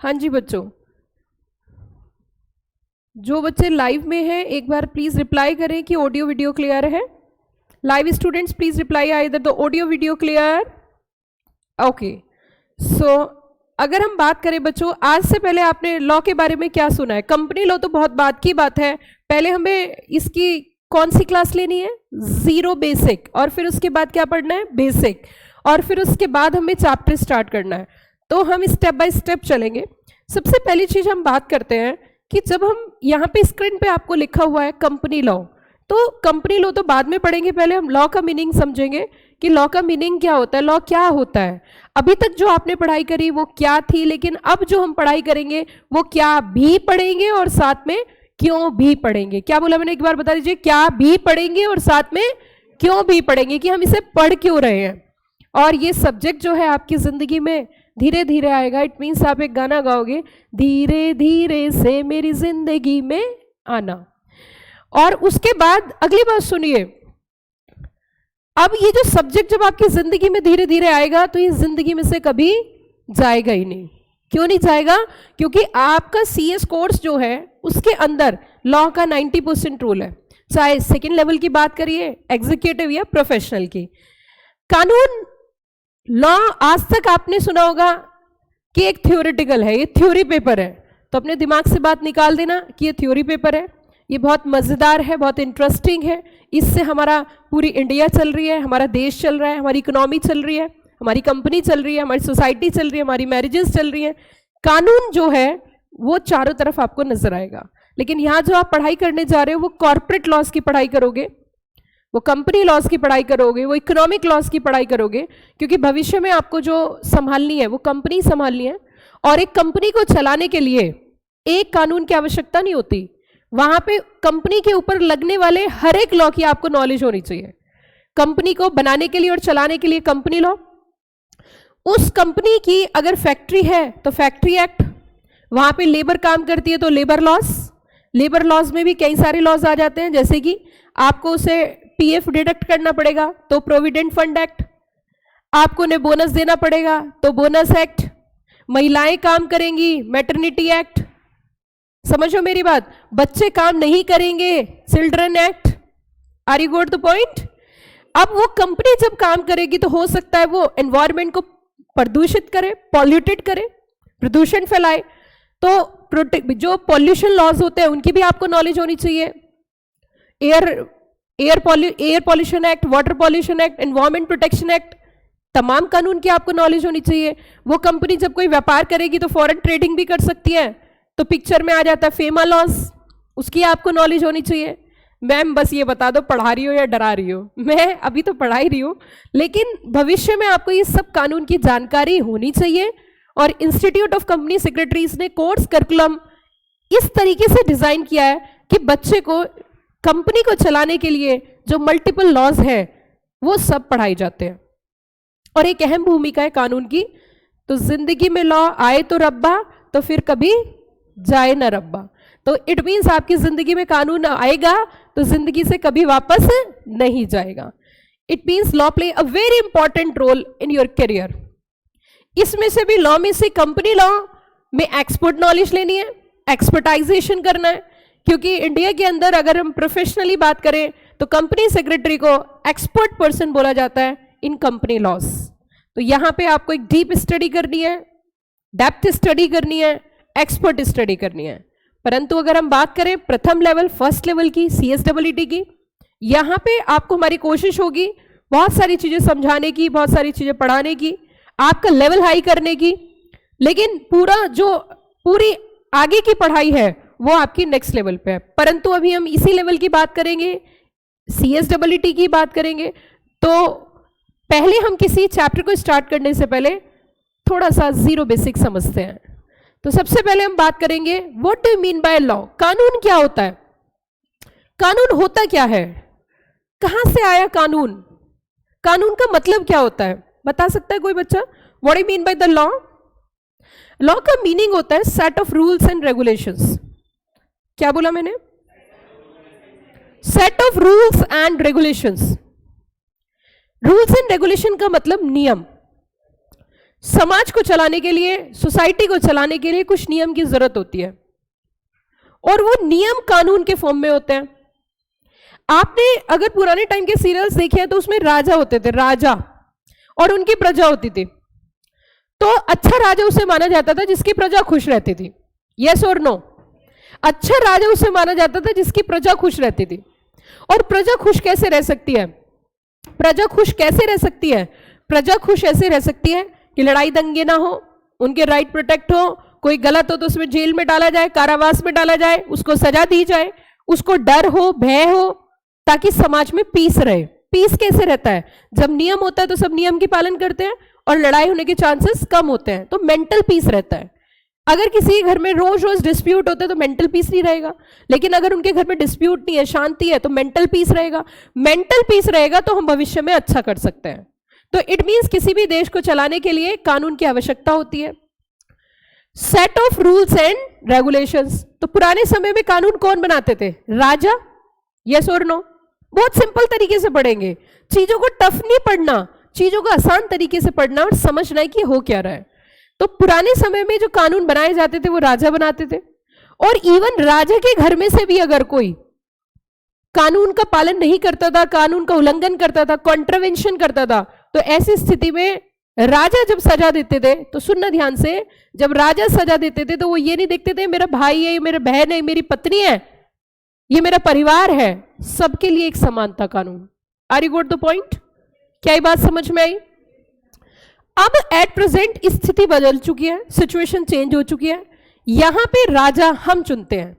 हाँ जी बच्चों, जो बच्चे लाइव में हैं एक बार प्लीज रिप्लाई करें कि ऑडियो वीडियो क्लियर है। Live students please reply either the audio video clear. Okay, so अगर हम बात करें बच्चों, आज से पहले आपने लॉ के बारे में क्या सुना है? कंपनी लॉ तो बहुत बात की बात है। पहले हमें इसकी कौन सी क्लास लेनी है? जीरो बेसिक, और फिर उसके बाद क्या पढ़ना है? बेसिक, और फिर उसके बाद हमें चैप्टर स्टार्ट करना है। तो हम स्टेप बाय स्टेप चलेंगे। सबसे पहली चीज हम बात करते हैं कि जब हम यहाँ पे स्क्रीन पे आपको लिखा हुआ है कंपनी लॉ, तो कंपनी लॉ तो बाद में पढ़ेंगे, पहले हम लॉ का मीनिंग समझेंगे कि लॉ का मीनिंग क्या होता है, लॉ क्या होता है। अभी तक जो आपने पढ़ाई करी वो क्या थी, लेकिन अब जो हम पढ़ाई करेंगे वो क्या भी पढ़ेंगे और साथ में क्यों भी पढ़ेंगे। क्या बोला मैंने, एक बार बता दीजिए? क्या भी पढ़ेंगे और साथ में क्यों भी पढ़ेंगे, कि हम इसे पढ़ क्यों रहे हैं। और ये सब्जेक्ट जो है आपकी जिंदगी में धीरे धीरे आएगा। इट मीन्स आप एक गाना गाओगे, धीरे धीरे से मेरी जिंदगी में आना। और उसके बाद अगली बात सुनिए, अब ये जो सब्जेक्ट जब आपकी जिंदगी में धीरे धीरे आएगा तो ये जिंदगी में से कभी जाएगा ही नहीं। क्यों नहीं जाएगा? क्योंकि आपका सीएस कोर्स जो है उसके अंदर लॉ का 90% रूल है, चाहे सेकेंड लेवल की बात करिए, एग्जीक्यूटिव या प्रोफेशनल की। कानून लॉ आज तक आपने सुना होगा कि एक थ्योरेटिकल है, ये थ्योरी पेपर है, तो अपने दिमाग से बात निकाल देना कि ये थ्योरी पेपर है। ये बहुत मजेदार है, बहुत इंटरेस्टिंग है, इससे हमारा पूरी इंडिया चल रही है, हमारा देश चल रहा है, हमारी इकोनॉमी चल रही है, हमारी कंपनी चल रही है, हमारी सोसाइटी चल रही है, हमारी मैरिजेस चल रही है। कानून जो है वो चारों तरफ आपको नजर आएगा। लेकिन यहाँ जो आप पढ़ाई करने जा रहे हो वो कॉर्पोरेट लॉज की पढ़ाई करोगे, वो कंपनी लॉज की पढ़ाई करोगे, वो इकोनॉमिक लॉज की पढ़ाई करोगे, क्योंकि भविष्य में आपको जो संभालनी है वो कंपनी संभालनी है। और एक कंपनी को चलाने के लिए एक कानून की आवश्यकता नहीं होती, वहां पे कंपनी के ऊपर लगने वाले हर एक लॉ की आपको नॉलेज होनी चाहिए। कंपनी को बनाने के लिए और चलाने के लिए कंपनी लॉ, उस कंपनी की अगर फैक्ट्री है तो फैक्ट्री एक्ट, वहां पे लेबर काम करती है तो लेबर लॉज, लेबर लॉज में भी कई सारे लॉज आ जाते हैं, जैसे कि आपको उसे पीएफ डिडक्ट करना पड़ेगा तो प्रोविडेंट फंड एक्ट, आपको उन्हें बोनस देना पड़ेगा तो बोनस एक्ट, महिलाएं काम करेंगी मैटरनिटी एक्ट, समझो मेरी बात, बच्चे काम नहीं करेंगे children act. Are you got the point? अब वो कंपनी जब काम करेगी तो हो सकता है वो एनवायरमेंट को प्रदूषित करे, पॉल्यूटेड करे, प्रदूषण फैलाए, तो जो पॉल्यूशन लॉज होते हैं उनकी भी आपको नॉलेज होनी चाहिए। Air pollution act, water pollution act, environment protection act, तमाम कानून की आपको नॉलेज होनी चाहिए। वो कंपनी जब कोई व्यापार करेगी तो फॉरेन ट्रेडिंग भी कर सकती है, तो पिक्चर में आ जाता है फेमा लॉज, उसकी आपको नॉलेज होनी चाहिए। मैम बस ये बता दो पढ़ा रही हो या डरा रही हो? मैं अभी तो पढ़ा ही रही हूँ, लेकिन भविष्य में आपको ये सब कानून की जानकारी होनी चाहिए। और इंस्टीट्यूट ऑफ कंपनी सेक्रेटरीज ने कोर्स करिकुलम इस तरीके से डिजाइन किया है कि बच्चे को कंपनी को चलाने के लिए जो मल्टीपल लॉज है वो सब पढ़ाए जाते हैं। और एक अहम भूमिका है कानून की। तो जिंदगी में लॉ आए तो रब्बा, तो फिर कभी जाए ना रब्बा। तो इट मीन्स आपकी जिंदगी में कानून आएगा तो जिंदगी से कभी वापस नहीं जाएगा। It means law play a very important role in your career. इसमें से भी लॉ में से कंपनी लॉ में एक्सपर्ट नॉलेज लेनी है, एक्सपर्टाइजेशन करना है, क्योंकि इंडिया के अंदर अगर हम प्रोफेशनली बात करें तो कंपनी सेक्रेटरी को एक्सपर्ट पर्सन बोला जाता है इन कंपनी लॉज। तो यहां पे आपको एक डीप स्टडी करनी है, डेप्थ स्टडी करनी है, एक्सपर्ट स्टडी करनी है। परंतु अगर हम बात करें प्रथम लेवल, फर्स्ट लेवल की, CSEE की, यहां पे आपको हमारी कोशिश होगी बहुत सारी चीजें समझाने की, बहुत सारी चीजें पढ़ाने की, आपका लेवल हाई करने की। लेकिन पूरी आगे की पढ़ाई है वो आपकी नेक्स्ट लेवल पे है। परंतु अभी हम इसी लेवल की बात करेंगे, CSEE की बात करेंगे। तो पहले हम किसी चैप्टर को स्टार्ट करने से पहले थोड़ा सा जीरो बेसिक समझते हैं। तो सबसे पहले हम बात करेंगे what do you mean by law. कानून क्या होता है? कानून होता क्या है? कहां से आया कानून? कानून का मतलब क्या होता है? बता सकता है कोई बच्चा? What do you mean by the law? Law का मीनिंग होता है set of rules and regulations. क्या बोला मैंने? Set of rules and regulations. Rules and regulation का मतलब नियम। समाज को चलाने के लिए, सोसाइटी को चलाने के लिए कुछ नियम की जरूरत होती है, और वो नियम कानून के फॉर्म में होते हैं। आपने अगर पुराने टाइम के सीरियल्स देखे हैं तो उसमें राजा होते थे, राजा, और उनकी प्रजा होती थी। तो अच्छा राजा उसे माना जाता था जिसकी प्रजा खुश रहती थी। यस और नो? अच्छा राजा उसे माना जाता था जिसकी प्रजा खुश रहती थी। और प्रजा खुश कैसे रह सकती है? प्रजा खुश कैसे रह सकती है? प्रजा खुश ऐसे रह सकती है कि लड़ाई दंगे ना हो, उनके राइट प्रोटेक्ट हो, कोई गलत हो तो उसमें जेल में डाला जाए, कारावास में डाला जाए, उसको सजा दी जाए, उसको डर हो, भय हो, ताकि समाज में पीस रहे। पीस कैसे रहता है? जब नियम होता है तो सब नियम की पालन करते हैं और लड़ाई होने के चांसेस कम होते हैं, तो मेंटल पीस रहता है। अगर किसी घर में रोज रोज डिस्प्यूट होता है तो मेंटल पीस नहीं रहेगा, लेकिन अगर उनके घर में डिस्प्यूट नहीं है, शांति है, तो मेंटल पीस रहेगा। मेंटल पीस रहेगा तो हम भविष्य में अच्छा कर सकते हैं। तो इट मीन्स किसी भी देश को चलाने के लिए कानून की आवश्यकता होती है। Set of rules and regulations. तो पुराने समय में कानून कौन बनाते थे? राजा। यस और नो? बहुत सिंपल तरीके से पढ़ेंगे, चीजों को टफ नहीं पढ़ना, चीजों को आसान तरीके से पढ़ना और समझना है कि हो क्या रहा है। तो पुराने समय में जो कानून बनाए जाते थे वो राजा बनाते थे, और इवन राजा के घर में से भी अगर कोई कानून का पालन नहीं करता था, कानून का उल्लंघन करता था, कॉन्ट्रवेंशन करता था, तो ऐसी स्थिति में राजा जब सजा देते थे, तो सुनना ध्यान से, जब राजा सजा देते थे तो वो ये नहीं देखते थे मेरा भाई है, मेरा बहन है, मेरी पत्नी है, ये मेरा परिवार है, सबके लिए एक समान था कानून। Are you got the point? क्या ये बात समझ में आई? अब एट प्रेजेंट स्थिति बदल चुकी है, सिचुएशन चेंज हो चुकी है। यहां पे राजा हम चुनते हैं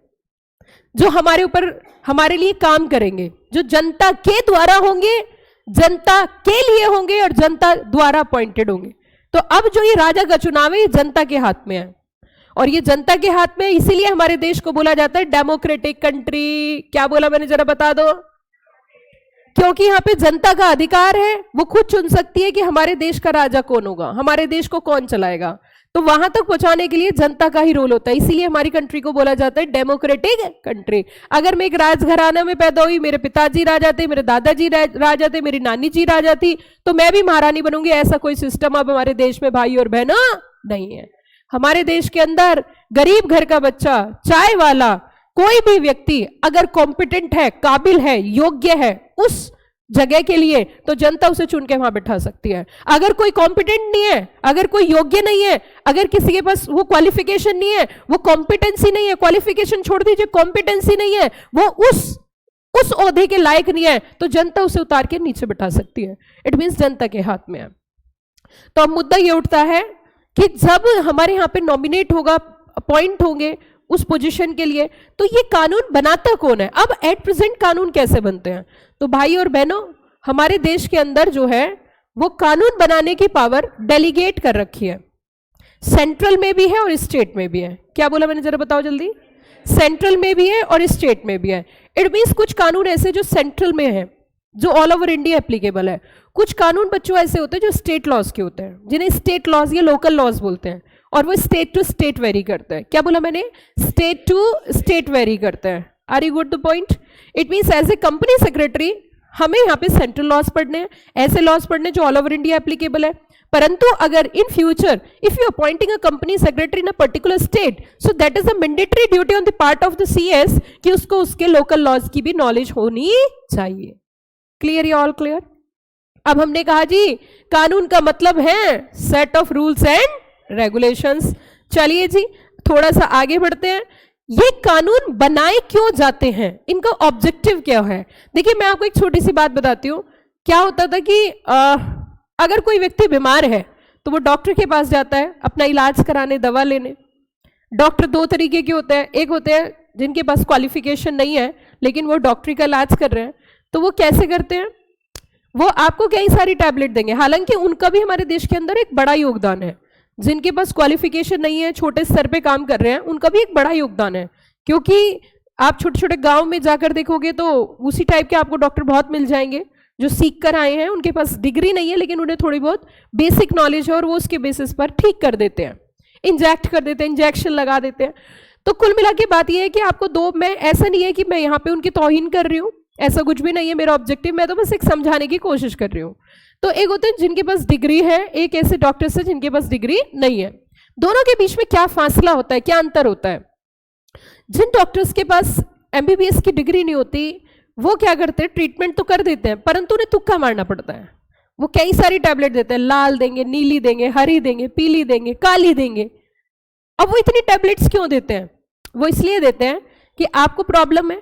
जो हमारे ऊपर, हमारे लिए काम करेंगे, जो जनता के द्वारा होंगे, जनता के लिए होंगे और जनता द्वारा अपॉइंटेड होंगे। तो अब जो ये राजा का चुनाव है ये जनता के हाथ में है, और ये जनता के हाथ में, इसीलिए हमारे देश को बोला जाता है डेमोक्रेटिक कंट्री। क्या बोला मैंने, जरा बता दो? क्योंकि यहाँ पे जनता का अधिकार है, वो खुद चुन सकती है कि हमारे देश का राजा कौन होगा, हमारे देश को कौन चलाएगा। तो वहां तक पहुंचाने के लिए जनता का ही रोल होता है, इसीलिए हमारी कंट्री को बोला जाता है डेमोक्रेटिक कंट्री। अगर मैं एक राजघराना में पैदा हुई, मेरे पिताजी राजा थे, मेरे दादाजी राजा थे, मेरी नानी जी राजा थी, तो मैं भी महारानी बनूंगी, ऐसा कोई सिस्टम अब हमारे देश में भाई और बहनों नहीं है। हमारे देश के अंदर गरीब घर का बच्चा, चाय वाला, कोई भी व्यक्ति अगर कॉम्पिटेंट है, काबिल है, योग्य है उस जगह के लिए, तो जनता उसे चुन के वहां बिठा सकती है। अगर कोई कॉम्पिटेंट नहीं है, अगर कोई योग्य नहीं है, अगर किसी के पास वो क्वालिफिकेशन नहीं है, वो कॉम्पिटेंसी नहीं है, क्वालिफिकेशन छोड़ दीजिए, कॉम्पिटेंसी नहीं है, वो उस ओहदे के लायक नहीं है, तो जनता उसे उतार के नीचे बिठा सकती है। इट मीन्स जनता के हाथ में है। तो अब मुद्दा ये उठता है कि जब हमारे यहाँ पे नॉमिनेट होगा, अपॉइंट होंगे उस पोजीशन के लिए, तो ये कानून बनाता कौन है? अब एट प्रेजेंट कानून कैसे बनते हैं? तो भाई और बहनों, हमारे देश के अंदर जो है वो कानून बनाने की पावर डेलीगेट कर रखी है। सेंट्रल में भी है और स्टेट में भी है। क्या बोला मैंने, जरा बताओ जल्दी? सेंट्रल में भी है और स्टेट में भी है। इट मीन्स कुछ कानून ऐसे जो सेंट्रल में है, जो ऑल ओवर इंडिया एप्लीकेबल है। कुछ कानून बच्चों ऐसे होते हैं जो स्टेट लॉज के होते हैं, जिन्हें स्टेट लॉज या लोकल लॉज बोलते हैं, और वो स्टेट टू स्टेट वेरी करते हैं। क्या बोला मैंने? स्टेट टू स्टेट वेरी करते हैं। Are you got the point? It means as a company secretary हमें यहाँ पे सेंट्रल लॉज पढ़ने हैं, ऐसे लॉज पढ़ने जो ऑल ओवर इंडिया एप्लीकेबल है। परंतु अगर इन future if you appointing a company secretary in a particular state, so that is a mandatory duty on the part of the CS कि उसको उसके लोकल लॉज की भी नॉलेज होनी चाहिए। क्लियर या ऑल क्लियर? अब हमने कहा जी कानून का मतलब है set of rules and regulations. चलिए जी थोड़ा सा आगे बढ़ते हैं। ये कानून बनाए क्यों जाते हैं, इनका ऑब्जेक्टिव क्या है? देखिए मैं आपको एक छोटी सी बात बताती हूँ। क्या होता था कि अगर कोई व्यक्ति बीमार है तो वो डॉक्टर के पास जाता है अपना इलाज कराने, दवा लेने। डॉक्टर दो तरीके के होते हैं, एक होते हैं जिनके पास क्वालिफिकेशन नहीं है लेकिन वो डॉक्टरी का इलाज कर रहे हैं, तो वो कैसे करते हैं? वो आपको कई सारी टैबलेट देंगे, हालांकि उनका भी हमारे देश के अंदर एक बड़ा योगदान है। जिनके पास क्वालिफिकेशन नहीं है, छोटे स्तर पे काम कर रहे हैं, उनका भी एक बड़ा योगदान है, क्योंकि आप छोटे छोटे गांव में जाकर देखोगे तो उसी टाइप के आपको डॉक्टर बहुत मिल जाएंगे जो सीख कर आए हैं, उनके पास डिग्री नहीं है लेकिन उन्हें थोड़ी बहुत बेसिक नॉलेज है और वो उसके बेसिस पर ठीक कर देते हैं, इंजेक्ट कर देते हैं, इंजेक्शन लगा देते हैं। तो कुल मिला के बात यह है कि आपको दो, मैं ऐसा नहीं है कि मैं यहाँ पे उनकी तौहीन कर रही हूँ, ऐसा कुछ भी नहीं है मेरा ऑब्जेक्टिव, मैं तो बस एक समझाने की कोशिश कर रही हूँ। तो एक होते हैं जिनके पास डिग्री है, एक ऐसे डॉक्टर्स है जिनके पास डिग्री नहीं है। दोनों के बीच में क्या फासला होता है, क्या अंतर होता है? जिन डॉक्टर्स के पास एमबीबीएस की डिग्री नहीं होती वो क्या करते हैं, ट्रीटमेंट तो कर देते हैं परंतु उन्हें तुक्का मारना पड़ता है। वो कई सारी टैबलेट देते हैं, लाल देंगे, नीली देंगे, हरी देंगे, पीली देंगे, काली देंगे। अब वो इतनी टैबलेट्स क्यों देते हैं? वो इसलिए देते हैं कि आपको प्रॉब्लम है।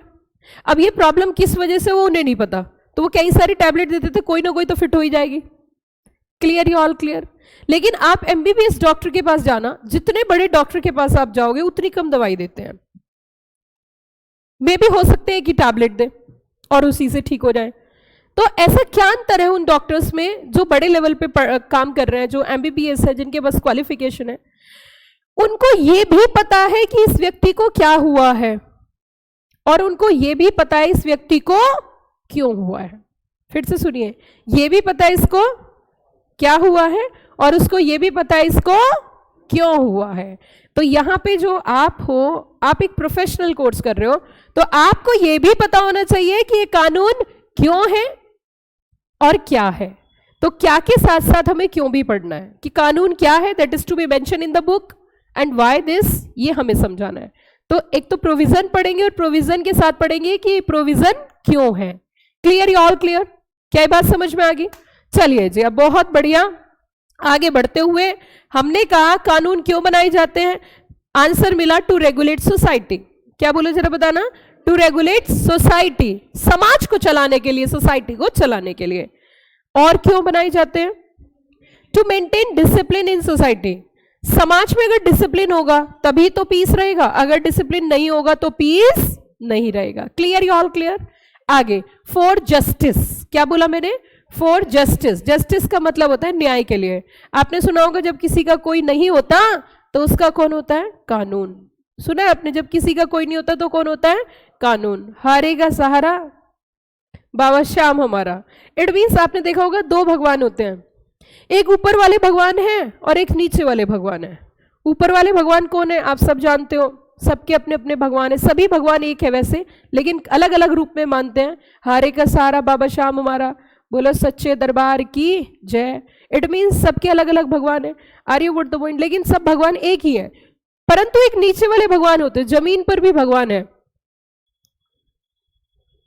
अब ये प्रॉब्लम किस वजह से वो उन्हें नहीं पता, तो वो कई सारी टैबलेट देते थे, कोई ना कोई तो फिट हो ही जाएगी। Clear, you all clear? लेकिन आप एमबीबीएस डॉक्टर के पास जाना, जितने बड़े डॉक्टर के पास आप जाओगे उतनी कम दवाई देते हैं। मे भी हो सकते हैं कि टैबलेट दे और उसी से ठीक हो जाए। तो ऐसा क्या अंतर है उन डॉक्टर्स में जो बड़े लेवल पे काम कर रहे हैं, जो एमबीबीएस है, जिनके पास क्वालिफिकेशन है? उनको ये भी पता है कि इस व्यक्ति को क्या हुआ है और उनको ये भी पता है इस व्यक्ति को क्यों हुआ है। फिर से सुनिए, ये भी पता है इसको क्या हुआ है और उसको ये भी पता है इसको क्यों हुआ है। तो यहां पे जो आप हो, आप एक प्रोफेशनल कोर्स कर रहे हो, तो आपको ये भी पता होना चाहिए कि ये कानून क्यों है और क्या है। तो क्या के साथ साथ हमें क्यों भी पढ़ना है कि कानून क्या है, that is to be mention in the book, and why this, ये हमें समझाना है। तो एक तो प्रोविजन पढ़ेंगे और प्रोविजन के साथ पढ़ेंगे कि प्रोविजन क्यों है। Clear, you all clear? क्या ये बात समझ में आ गई? चलिए जी, अब बहुत बढ़िया, आगे बढ़ते हुए हमने कहा कानून क्यों बनाए जाते हैं। आंसर मिला टू रेगुलेट सोसाइटी। क्या बोलो जरा बताना? टू रेगुलेट सोसाइटी, समाज को चलाने के लिए, सोसाइटी को चलाने के लिए। और क्यों बनाए जाते हैं? To maintain discipline in society. समाज में अगर डिसिप्लिन होगा तभी तो पीस रहेगा, अगर डिसिप्लिन नहीं होगा तो पीस नहीं रहेगा। Clear, you all clear? आगे, फॉर जस्टिस। क्या बोला मैंने? For justice. जस्टिस का मतलब होता है न्याय के लिए। आपने सुना होगा जब किसी का कोई नहीं होता तो उसका कौन होता है? कानून। सुना है आपने? जब किसी का कोई नहीं होता तो कौन होता है? कानून। हारेगा सहारा, बाबा श्याम हमारा। इट मीन्स आपने देखा होगा दो भगवान होते हैं, एक ऊपर वाले भगवान है और एक नीचे वाले भगवान है। ऊपर वाले भगवान कौन है? आप सब जानते हो, सबके अपने अपने भगवान है। सभी भगवान एक है वैसे, लेकिन अलग अलग रूप में मानते हैं। हारे का सहारा, बाबा श्याम हमारा, बोलो सच्चे दरबार की जय। इट मीन्स सबके अलग अलग भगवान है। Are you good the point? लेकिन सब भगवान एक ही है, परंतु एक नीचे वाले भगवान होते हैं, जमीन पर भी भगवान है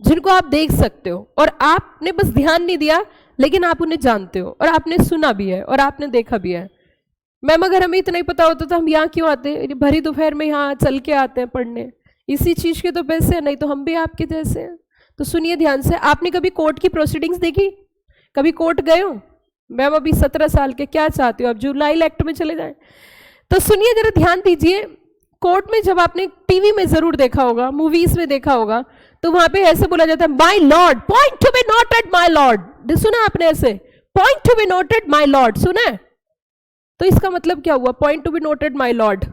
जिनको आप देख सकते हो और आपने बस ध्यान नहीं दिया, लेकिन आप उन्हें जानते हो और आपने सुना भी है और आपने देखा भी है। मैम अगर हमें इतना ही पता होता तो हम यहाँ क्यों आते? भरी दोपहर में यहाँ चल के आते हैं पढ़ने, इसी चीज के तो पैसे हैं, नहीं तो हम भी आपके जैसे हैं। तो सुनिए ध्यान से, आपने कभी कोर्ट की प्रोसीडिंग्स देखी? कभी कोर्ट गए हो? मैम अभी 17 साल के, क्या चाहते हो आप जुवेनाइल एक्ट में चले जाएं? तो सुनिए जरा ध्यान दीजिए, कोर्ट में जब आपने टीवी में जरूर देखा होगा, मूवीज में देखा होगा, तो वहां पे ऐसे बोला जाता है my Lord, point to be noted my Lord. सुना आपने ऐसे? Point to be noted my Lord, सुना है? तो इसका मतलब क्या हुआ? Point to be noted my Lord,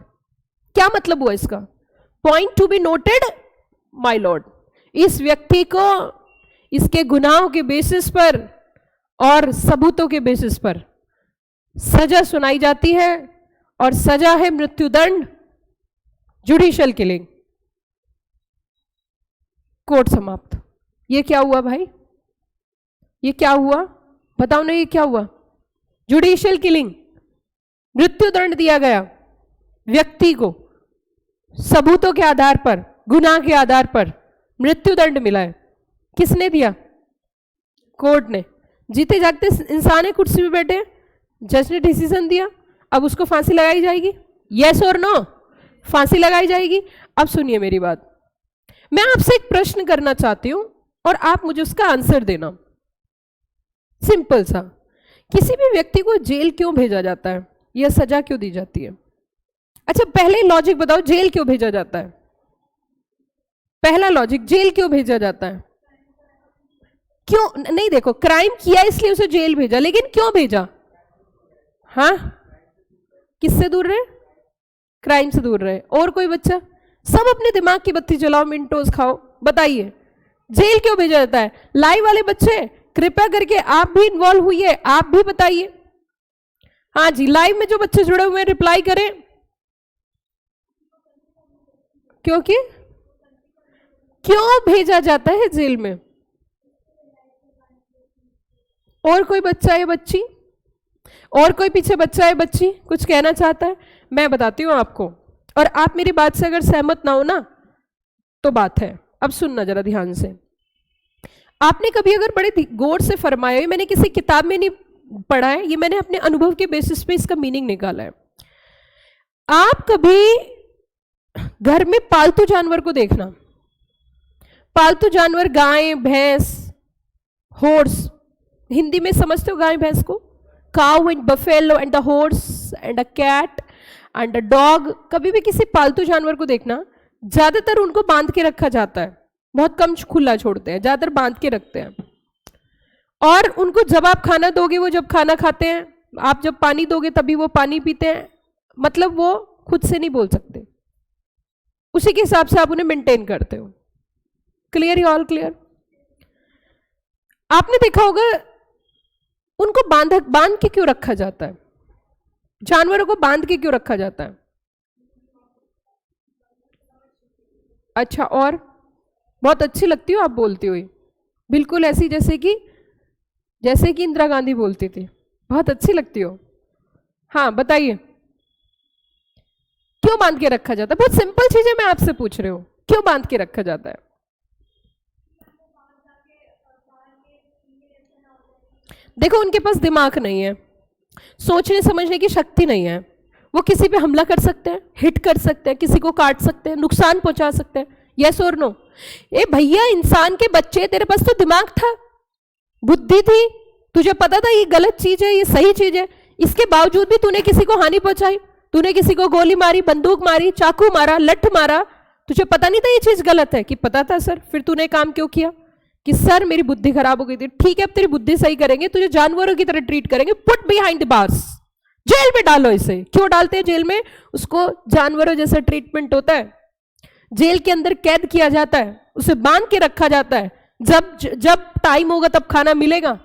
क्या मतलब हुआ इसका? Point to be noted my Lord, इस व्यक्ति को इसके गुनाहों के बेसिस पर और सबूतों के बेसिस पर सजा सुनाई जाती है, और सजा है मृत्युदंड, जुडिशियल किलिंग। कोर्ट समाप्त। ये क्या हुआ भाई? ये क्या हुआ? बताओ ना, ये क्या हुआ? जुडिशियल किलिंग, मृत्युदंड दिया गया व्यक्ति को, सबूतों के आधार पर, गुनाह के आधार पर मृत्युदंड मिला है। किसने दिया? कोर्ट ने। जीते जागते इंसान है, कुर्सी पे बैठे, जज ने डिसीजन दिया, अब उसको फांसी लगाई जाएगी? यस और नो? फांसी लगाई जाएगी। अब सुनिए मेरी बात, मैं आपसे एक प्रश्न करना चाहती हूं और आप मुझे उसका आंसर देना। सिंपल सा, किसी भी व्यक्ति को जेल क्यों भेजा जाता है या सजा क्यों दी जाती है? अच्छा पहले लॉजिक बताओ, जेल क्यों भेजा जाता है? पहला लॉजिक, जेल क्यों भेजा जाता है? क्यों नहीं? देखो, क्राइम किया इसलिए उसे जेल भेजा, लेकिन क्यों भेजा? हाँ, किससे दूर रहे? क्राइम से दूर रहे। और कोई बच्चा? सब अपने दिमाग की बत्ती जलाओ, मिंटोस खाओ, बताइए जेल क्यों भेजा जाता है? लाइव वाले बच्चे कृपया करके आप भी इन्वॉल्व हुई, आप भी बताइए। हाँ जी, लाइव में जो बच्चे जुड़े हुए हैं रिप्लाई करें। क्योंकि क्यों भेजा जाता है जेल में? और कोई बच्चा या बच्ची, और कोई पीछे बच्चा या बच्ची कुछ कहना चाहता है? मैं बताती हूँ आपको, और आप मेरी बात से अगर सहमत ना हो ना तो बात है। अब सुनना जरा ध्यान से। आपने कभी अगर बड़े गौर से फरमाया, ये मैंने किसी किताब में नहीं पढ़ा है, ये मैंने अपने अनुभव के बेसिस पे इसका मीनिंग निकाला है। आप कभी घर में पालतू जानवर को देखना, पालतू जानवर गाय, भैंस, हॉर्स, हिंदी में समझते हो गाय भैंस को? Cow and buffalo and the horse and a cat and a dog. कभी भी किसी पालतू जानवर को देखना, ज्यादातर उनको बांध के रखा जाता है, बहुत कम खुला छोड़ते हैं, ज्यादातर बांध के रखते हैं। और उनको जब आप खाना दोगे वो जब खाना खाते हैं, आप जब पानी दोगे तभी वो पानी पीते हैं, मतलब वो खुद से नहीं बोल सकते, उसी के हिसाब से आप उन्हें मेंटेन करते हो। क्लियर? ही ऑल क्लियर? आपने देखा होगा उनको बांध के क्यों रखा जाता है? जानवरों को बांध के क्यों रखा जाता है? अच्छा, और बहुत अच्छी लगती हो आप बोलती हुई, बिल्कुल ऐसी जैसे कि इंदिरा गांधी बोलती थी, बहुत अच्छी लगती हो। हाँ बताइए, क्यों बांध के रखा जाता है? बहुत सिंपल चीजें मैं आपसे पूछ रही हूं, क्यों बांध के रखा जाता है? देखो उनके पास दिमाग नहीं है, सोचने समझने की शक्ति नहीं है, वो किसी पे हमला कर सकते हैं, हिट कर सकते हैं, किसी को काट सकते हैं, नुकसान पहुंचा सकते हैं। यस और नो? ए भैया, इंसान के बच्चे, तेरे पास तो दिमाग था, बुद्धि थी, तुझे पता था ये गलत चीज है, ये सही चीज है, इसके बावजूद भी तूने किसी को हानि पहुंचाई, तूने किसी को गोली मारी, बंदूक मारी, चाकू मारा, लठ मारा, तुझे पता नहीं था ये चीज गलत है? कि पता था सर, फिर तूने काम क्यों किया? कि सर मेरी बुद्धि खराब हो गई थी। ठीक है, अब तेरी बुद्धि सही करेंगे, तुझे जानवरों की तरह ट्रीट करेंगे, पुट बिहाइंड द बार्स, जेल में डालो इसे। क्यों डालते हैं जेल में? उसको जानवरों जैसा ट्रीटमेंट होता है, जेल के अंदर कैद किया जाता है, उसे बांध के रखा जाता है। जब टाइम होगा तब खाना मिलेगा,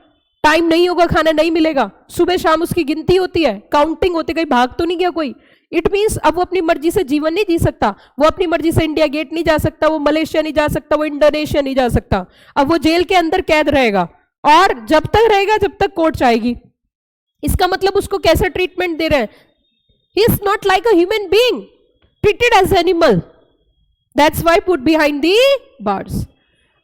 टाइम नहीं होगा खाना नहीं मिलेगा। सुबह शाम उसकी गिनती होती है, काउंटिंग होती है, कहीं भाग तो नहीं गया कोई। इट मीन्स अब वो अपनी मर्जी से जीवन नहीं जी सकता, वो अपनी मर्जी से इंडिया गेट नहीं जा सकता, वो मलेशिया नहीं जा सकता, वो इंडोनेशिया नहीं जा सकता। अब वो जेल के अंदर कैद रहेगा, और जब तक रहेगा जब तक कोर्ट चाहेगी। इसका मतलब उसको कैसा ट्रीटमेंट दे रहे हैं? He is not like a human being, treated as animal, that's why put behind the bars.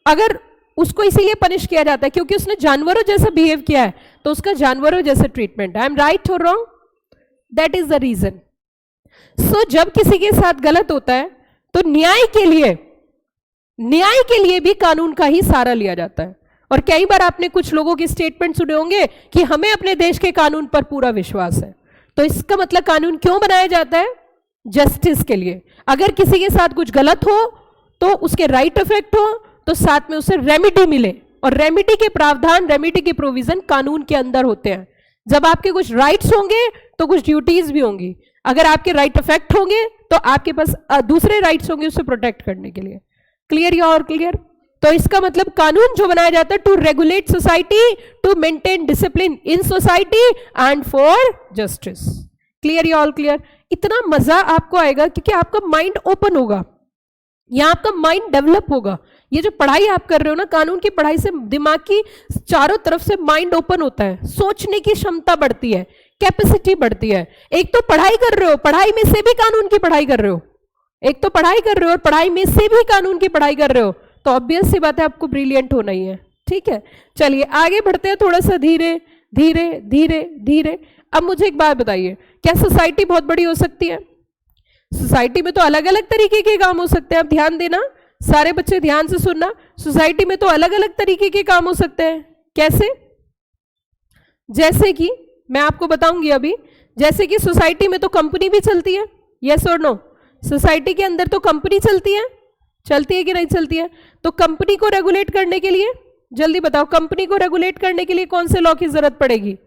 अगर उसको इसीलिए पनिश किया जाता है क्योंकि उसने जानवरों जैसा बिहेव किया है, तो उसका जानवरों जैसा ट्रीटमेंट। आई एम राइट और wrong? That is the reason. So जब किसी के साथ गलत होता है तो न्याय के लिए भी कानून का ही सहारा लिया जाता है। और कई बार आपने कुछ लोगों की स्टेटमेंट सुने होंगे कि हमें अपने देश के कानून पर पूरा विश्वास है। तो इसका मतलब कानून क्यों बनाया जाता है? जस्टिस के लिए। अगर किसी के साथ कुछ गलत हो तो उसके राइट इफेक्ट हो तो साथ में उसे रेमेडी मिले, और रेमेडी के प्रावधान, रेमेडी के प्रोविजन कानून के अंदर होते हैं। जब आपके कुछ राइट्स होंगे तो कुछ ड्यूटीज भी होंगी। अगर आपके राइट इफेक्ट होंगे तो आपके पास दूसरे राइट्स होंगे उसे प्रोटेक्ट करने के लिए। क्लियर या और क्लियर? तो इसका मतलब कानून जो बनाया जाता है to regulate society, to maintain discipline in society and for justice. Clear या ऑल क्लियर? इतना मजा आपको आएगा क्योंकि आपका माइंड ओपन होगा, यहां आपका माइंड डेवलप होगा। ये जो पढ़ाई आप कर रहे हो ना, कानून की पढ़ाई से दिमाग की चारों तरफ से माइंड ओपन होता है, सोचने की क्षमता बढ़ती है, कैपेसिटी बढ़ती है। एक तो पढ़ाई कर रहे हो, पढ़ाई में से भी कानून की पढ़ाई कर रहे हो, एक तो पढ़ाई कर रहे हो और पढ़ाई में से भी कानून की पढ़ाई कर रहे हो, तो ऑब्वियस सी बात है आपको ब्रिलियंट होना ही है। ठीक है, चलिए आगे बढ़ते हैं थोड़ा सा धीरे धीरे धीरे धीरे। अब मुझे एक बात बताइए, क्या सोसाइटी बहुत बड़ी हो सकती है? सोसाइटी में तो अलग अलग तरीके के काम हो सकते हैं। आप ध्यान देना, सारे बच्चे ध्यान से सुनना। सोसाइटी में तो अलग अलग तरीके के काम हो सकते हैं। कैसे? जैसे कि मैं आपको बताऊंगी अभी। जैसे कि सोसाइटी में तो कंपनी भी चलती है, यस और नो? सोसाइटी के अंदर तो कंपनी चलती है कि नहीं चलती है? तो कंपनी को रेगुलेट करने के लिए, जल्दी बताओ, कंपनी को रेगुलेट करने के लिए कौन से लॉ की जरूरत पड़ेगी?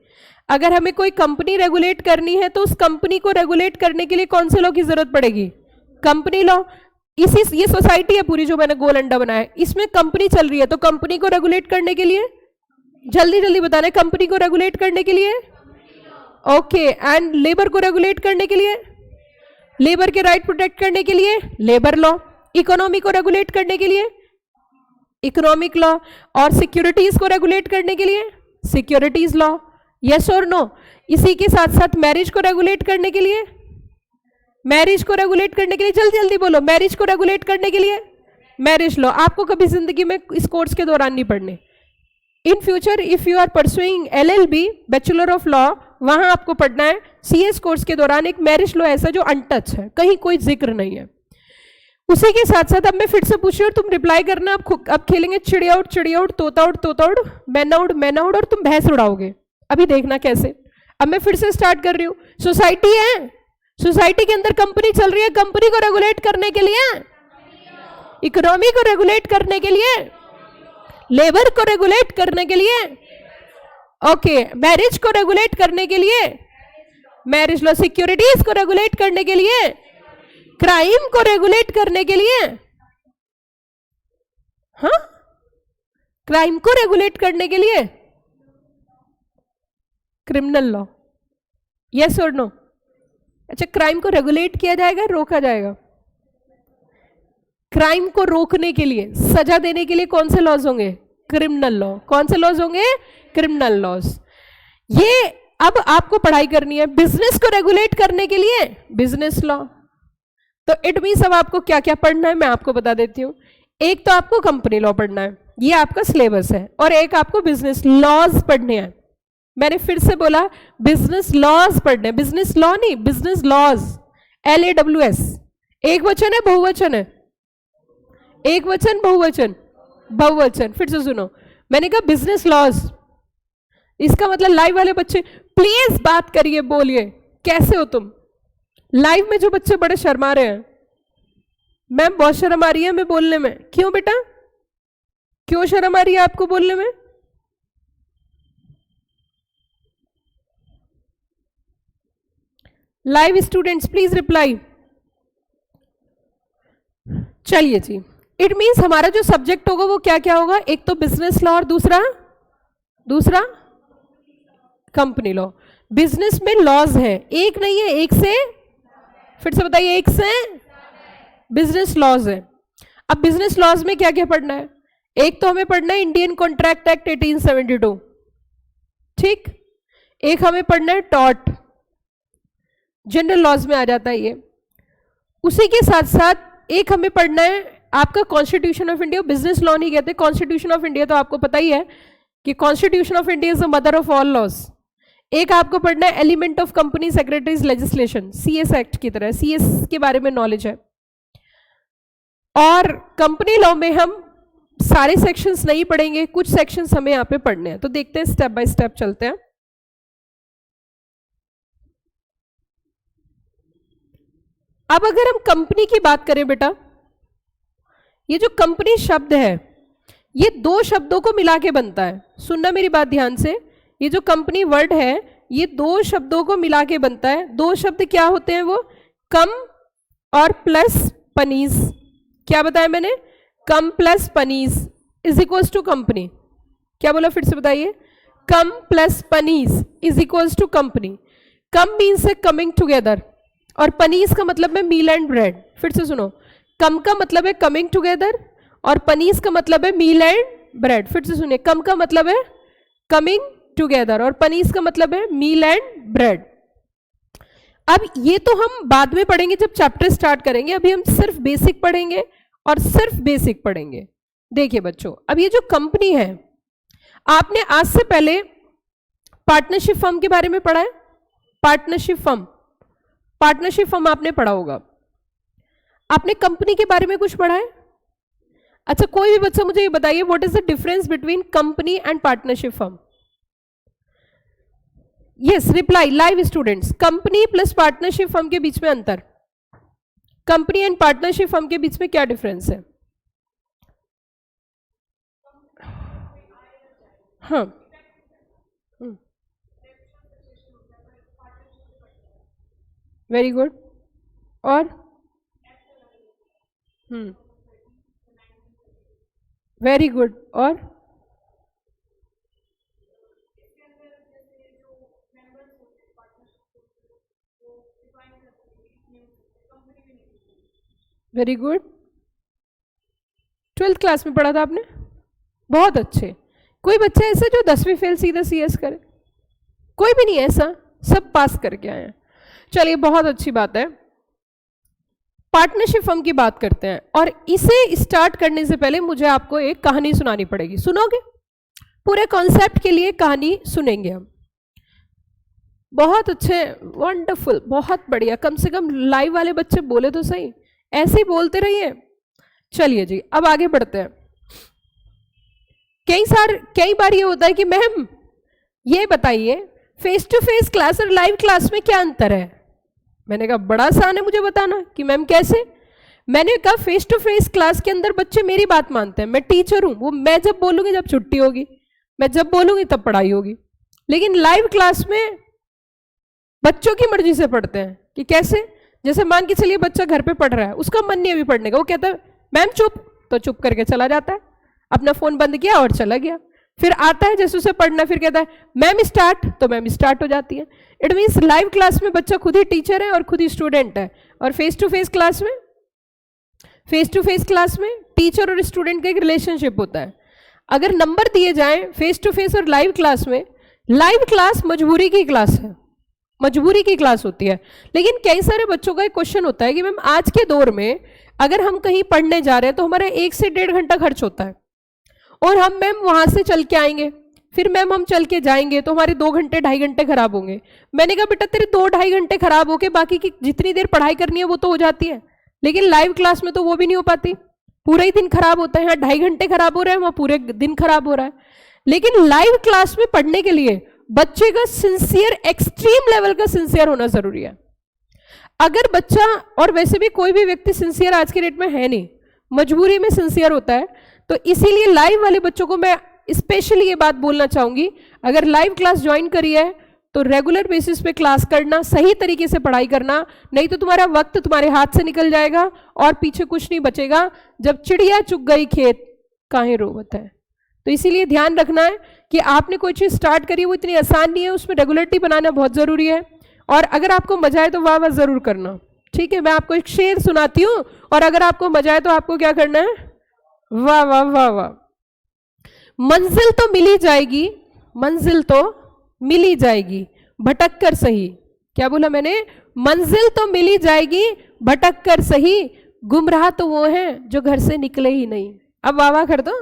अगर हमें कोई कंपनी रेगुलेट करनी है तो उस कंपनी को रेगुलेट करने के लिए कौन से लॉ की जरूरत पड़ेगी? Company law. ये सोसाइटी है पूरी जो मैंने गोल अंडा बनाया है, इसमें कंपनी चल रही है, तो कंपनी को रेगुलेट करने के लिए, जल्दी जल्दी बताना है, कंपनी को रेगुलेट करने के लिए, ओके। एंड लेबर को रेगुलेट करने के लिए, लेबर के राइट प्रोटेक्ट करने के लिए लेबर लॉ। इकोनॉमी को रेगुलेट करने के लिए इकोनॉमिक लॉ, और सिक्योरिटीज को रेगुलेट करने के लिए सिक्योरिटीज लॉ, यस और नो। इसी के साथ साथ मैरिज को रेगुलेट करने के लिए, मैरिज को रेगुलेट करने के लिए, जल्दी जल्दी बोलो, मैरिज को रेगुलेट करने के लिए मैरिज लॉ। आपको कभी जिंदगी में इस कोर्स के दौरान नहीं पढ़ने। In future if you are pursuing LLB bachelor of law, वहां आपको पढ़ना है CS कोर्स के दौरान एक मैरिज लॉ ऐसा जो अनटच है, कहीं कोई जिक्र नहीं है। उसी के साथ साथ अब मैं फिर से पूछ रही हूँ, तुम रिप्लाई करना। अब खेलेंगे चिड़िया उड़ चिड़िया उड़, तोता उड़ तोता उड़, मैना उड़ मैना उड़, और तुम भैंस उड़ाओगे। अभी देखना कैसे। अब मैं फिर से स्टार्ट कर रही हूँ। सोसाइटी है, सोसाइटी के अंदर कंपनी चल रही है, कंपनी को रेगुलेट करने के लिए, इकोनॉमी को रेगुलेट करने के लिए, लेबर को रेगुलेट करने के लिए, ओके, मैरिज को रेगुलेट करने के लिए मैरिज लॉ, सिक्योरिटीज को रेगुलेट करने के लिए, क्राइम को रेगुलेट करने के लिए, हाँ, क्राइम को रेगुलेट करने के लिए क्रिमिनल लॉ, यस और नो। अच्छा, क्राइम को रेगुलेट किया जाएगा, रोका जाएगा? क्राइम को रोकने के लिए, सजा देने के लिए कौन से लॉज होंगे? Criminal law. कौन से लॉज होंगे? Criminal laws. ये अब आपको पढ़ाई करनी है। बिजनेस को रेगुलेट करने के लिए बिजनेस लॉ। तो इट मीन्स अब आपको क्या क्या पढ़ना है मैं आपको बता देती हूँ। एक तो आपको कंपनी लॉ पढ़ना है, ये आपका सिलेबस है, और एक आपको बिजनेस लॉज पढ़ने हैं। मैंने फिर से बोला बिजनेस लॉज पढ़ने, बिजनेस लॉ नहीं, बिजनेस लॉज, LAWS। एक वचन है बहुवचन है? एक वचन बहुवचन? बहुवचन। फिर से सुनो, मैंने कहा बिजनेस लॉज, इसका मतलब लाइव वाले बच्चे प्लीज बात करिए, बोलिए कैसे हो तुम। लाइव में जो बच्चे बड़े शर्मा रहे हैं, मैम बहुत शर्म आ रही है मैं बोलने में। क्यों बेटा, क्यों शर्म आ रही है आपको बोलने में? Live students please reply. चलिए जी, इट मीन्स हमारा जो सब्जेक्ट होगा वो क्या क्या होगा? एक तो बिजनेस लॉ और दूसरा दूसरा कंपनी लॉ। बिजनेस में लॉज है, एक नहीं है, एक से, फिर से बताइए, एक से बिजनेस लॉज है। अब बिजनेस लॉज में क्या क्या पढ़ना है? एक तो हमें पढ़ना है इंडियन कॉन्ट्रैक्ट एक्ट 1872, ठीक। एक हमें पढ़ना है टॉर्ट, जनरल लॉज में आ जाता है ये। उसी के साथ साथ एक हमें पढ़ना है आपका constitution of India. Business law नहीं कहते, कॉन्स्टिट्यूशन ऑफ इंडिया तो आपको पता ही है कि constitution of India is the mother of all laws. एक आपको पढ़ना है element of company secretaries legislation, CS act की तरह, CS के बारे में नॉलेज है। और कंपनी लॉ में हम सारे सेक्शंस नहीं पढ़ेंगे, कुछ सेक्शंस हमें यहाँ पे पढ़ने हैं। तो देखते हैं, स्टेप बाय स्टेप चलते हैं। अब अगर हम कंपनी की बात करें बेटा, ये जो कंपनी शब्द है ये दो शब्दों को मिला के बनता है। सुनना मेरी बात ध्यान से, ये जो कंपनी वर्ड है ये दो शब्दों को मिला के बनता है। दो शब्द क्या होते हैं वो? कम और प्लस पनीज। क्या बताया मैंने? Come plus panies is equals to company. क्या बोला, फिर से बताइए? Come plus panies is equals to company. Come means है कमिंग टुगेदर, और पनीज का मतलब है मील एंड ब्रेड। फिर से सुनो, कम का मतलब है कमिंग टुगेदर और पनीज का मतलब है मील एंड ब्रेड। फिर से सुनिए, कम का मतलब है कमिंग टुगेदर और पनीज का मतलब है मील एंड ब्रेड। अब ये तो हम बाद में पढ़ेंगे जब चैप्टर स्टार्ट करेंगे, अभी हम सिर्फ बेसिक पढ़ेंगे और सिर्फ बेसिक पढ़ेंगे। देखिए बच्चों, अब ये जो कंपनी है, आपने आज से पहले पार्टनरशिप फर्म के बारे में पढ़ा है? पार्टनरशिप फर्म, पार्टनरशिप फर्म आपने पढ़ा होगा। आपने कंपनी के बारे में कुछ पढ़ा है? अच्छा, कोई भी बच्चा मुझे ये बताइए, what is the difference between company and partnership firm? Yes, reply live students. Company plus partnership firm के बीच में अंतर, कंपनी एंड पार्टनरशिप फर्म के बीच में क्या डिफरेंस है? हाँ, वेरी गुड। और वेरी गुड। और वेरी गुड। 12th क्लास में पढ़ा था आपने? बहुत अच्छे। कोई बच्चा ऐसा जो 10वीं फेल सीधा CS करे? कोई भी नहीं ऐसा, सब पास करके आए हैं। चलिए बहुत अच्छी बात है। पार्टनरशिप फर्म की बात करते हैं, और इसे स्टार्ट करने से पहले मुझे आपको एक कहानी सुनानी पड़ेगी। सुनोगे? पूरे कॉन्सेप्ट के लिए कहानी सुनेंगे हम। बहुत अच्छे, वंडरफुल, बहुत बढ़िया। कम से कम लाइव वाले बच्चे बोले तो सही, ऐसे ही बोलते रहिए। चलिए जी, अब आगे बढ़ते हैं। कई बार ये होता है कि मैम ये बताइए फेस टू फेस क्लास और लाइव क्लास में क्या अंतर है? मैंने कहा बड़ा आसान है मुझे बताना। कि मैम कैसे? मैंने कहा फेस टू फेस क्लास के अंदर बच्चे मेरी बात मानते हैं, मैं टीचर हूं, वो मैं जब बोलूंगी जब छुट्टी होगी, मैं जब बोलूंगी तब पढ़ाई होगी। लेकिन लाइव क्लास में बच्चों की मर्जी से पढ़ते हैं। कि कैसे? जैसे मान के चलिए बच्चा घर पे पढ़ रहा है, उसका मन नहीं है अभी पढ़ने का, वो कहता है मैम चुप, तो चुप करके चला जाता है, अपना फोन बंद किया और चला गया। फिर आता है जैसे उसे पढ़ना, फिर कहता है मैम स्टार्ट, तो मैम स्टार्ट हो जाती है। इट मीन्स लाइव क्लास में बच्चा खुद ही टीचर है और खुद ही स्टूडेंट है, और फेस टू फेस क्लास में टीचर और स्टूडेंट का एक रिलेशनशिप होता है। अगर नंबर दिए जाएं फेस टू फेस और लाइव क्लास में, लाइव क्लास मजबूरी की क्लास है, मजबूरी की क्लास होती है। लेकिन कई सारे बच्चों का एक क्वेश्चन होता है कि मैम आज के दौर में अगर हम कहीं पढ़ने जा रहे हैं तो हमारा 1 से 1.5 घंटा खर्च होता है, और हम मैम वहां से चल के आएंगे, फिर मैम हम चल के जाएंगे तो हमारे 2 घंटे 2.5 घंटे खराब होंगे। मैंने कहा बेटा तेरे 2-2.5 घंटे खराब होके बाकी की जितनी देर पढ़ाई करनी है वो तो हो जाती है, लेकिन लाइव क्लास में तो वो भी नहीं हो पाती, पूरा ही दिन खराब होता है। यहाँ 2.5 घंटे खराब हो रहे हैं, वहां पूरे दिन खराब हो रहा है। लेकिन लाइव क्लास में पढ़ने के लिए बच्चे का सिंसियर, एक्सट्रीम लेवल का सिंसियर होना जरूरी है। अगर बच्चा, और वैसे भी कोई भी व्यक्ति सिंसियर आज के डेट में है नहीं, मजबूरी में सिंसियर होता है, तो इसीलिए लाइव वाले बच्चों को मैं स्पेशली ये बात बोलना चाहूंगी, अगर लाइव क्लास ज्वाइन करी है तो रेगुलर बेसिस पे क्लास करना, सही तरीके से पढ़ाई करना, नहीं तो तुम्हारा वक्त तुम्हारे हाथ से निकल जाएगा और पीछे कुछ नहीं बचेगा। जब चिड़िया चुग गई खेत काहे रोवत है। तो इसीलिए ध्यान रखना है कि आपने कोई चीज स्टार्ट करी, वो इतनी आसान नहीं है, उसमें रेगुलरिटी बनाना बहुत जरूरी है। और अगर आपको मजा आए तो वाह वाह जरूर करना, ठीक है? मैं आपको एक शेर सुनाती हूँ, और अगर आपको मजा आए तो आपको क्या करना है? वाह वाह वाह वाह। मंजिल तो मिली जाएगी, मंजिल तो मिली जाएगी, भटक कर सही। क्या बोला मैंने? मंजिल तो मिली जाएगी, भटक कर सही, गुमराह तो वो हैं जो घर से निकले ही नहीं। अब वाह वाह कर दो,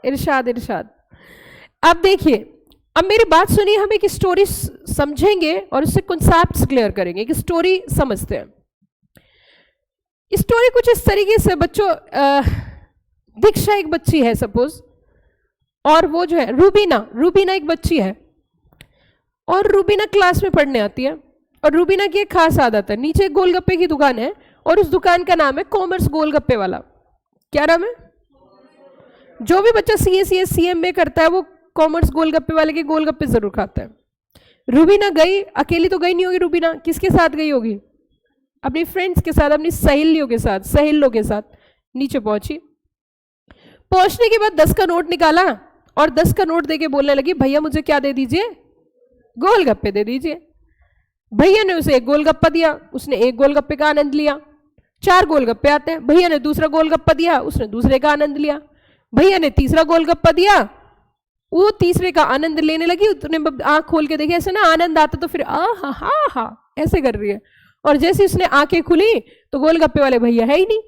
इरशाद इरशाद। अब देखिए, अब मेरी बात सुनिए, हम एक स्टोरी समझेंगे और उससे कॉन्सेप्ट्स क्लियर करेंगे। एक स्टोरी समझते हैं। स्टोरी कुछ इस तरीके से, बच्चों, दीक्षा एक बच्ची है सपोज, और वो जो है रूबीना एक बच्ची है, और रूबीना क्लास में पढ़ने आती है। और रूबीना की एक खास आदत है, नीचे एक गोलगप्पे की दुकान है और उस दुकान का नाम है कॉमर्स गोलगप्पे वाला। क्या नाम है? जो भी बच्चा CA CMA करता है वो कॉमर्स गोलगप्पे वाले के गोलगप्पे जरूर खाता है। रूबीना गई, अकेली तो गई नहीं होगी रूबीना, किसके साथ गई होगी? अपनी फ्रेंड्स के साथ, अपनी सहेलियों के साथ नीचे पहुंची। पहुंचने के बाद 10 का नोट निकाला और 10 का नोट देके बोलने लगी भैया मुझे क्या दे दीजिए? गोलगप्पे दे दीजिए। भैया ने उसे एक गोलगप्पा दिया, उसने एक गोलगप्पे का आनंद लिया। 4 गोलगप्पे आते हैं, भैया ने दूसरा गोलगप्पा दिया, उसने दूसरे का आनंद लिया। भैया ने तीसरा गोलगप्पा दिया, वो तीसरे का आनंद लेने लगी। उसने आंख खोल के देखी, ऐसे ना आनंद आता तो फिर हा हा हा ऐसे कर रही है। और जैसे उसने आंखें खुली तो गोलगप्पे वाले भैया है ही नहीं,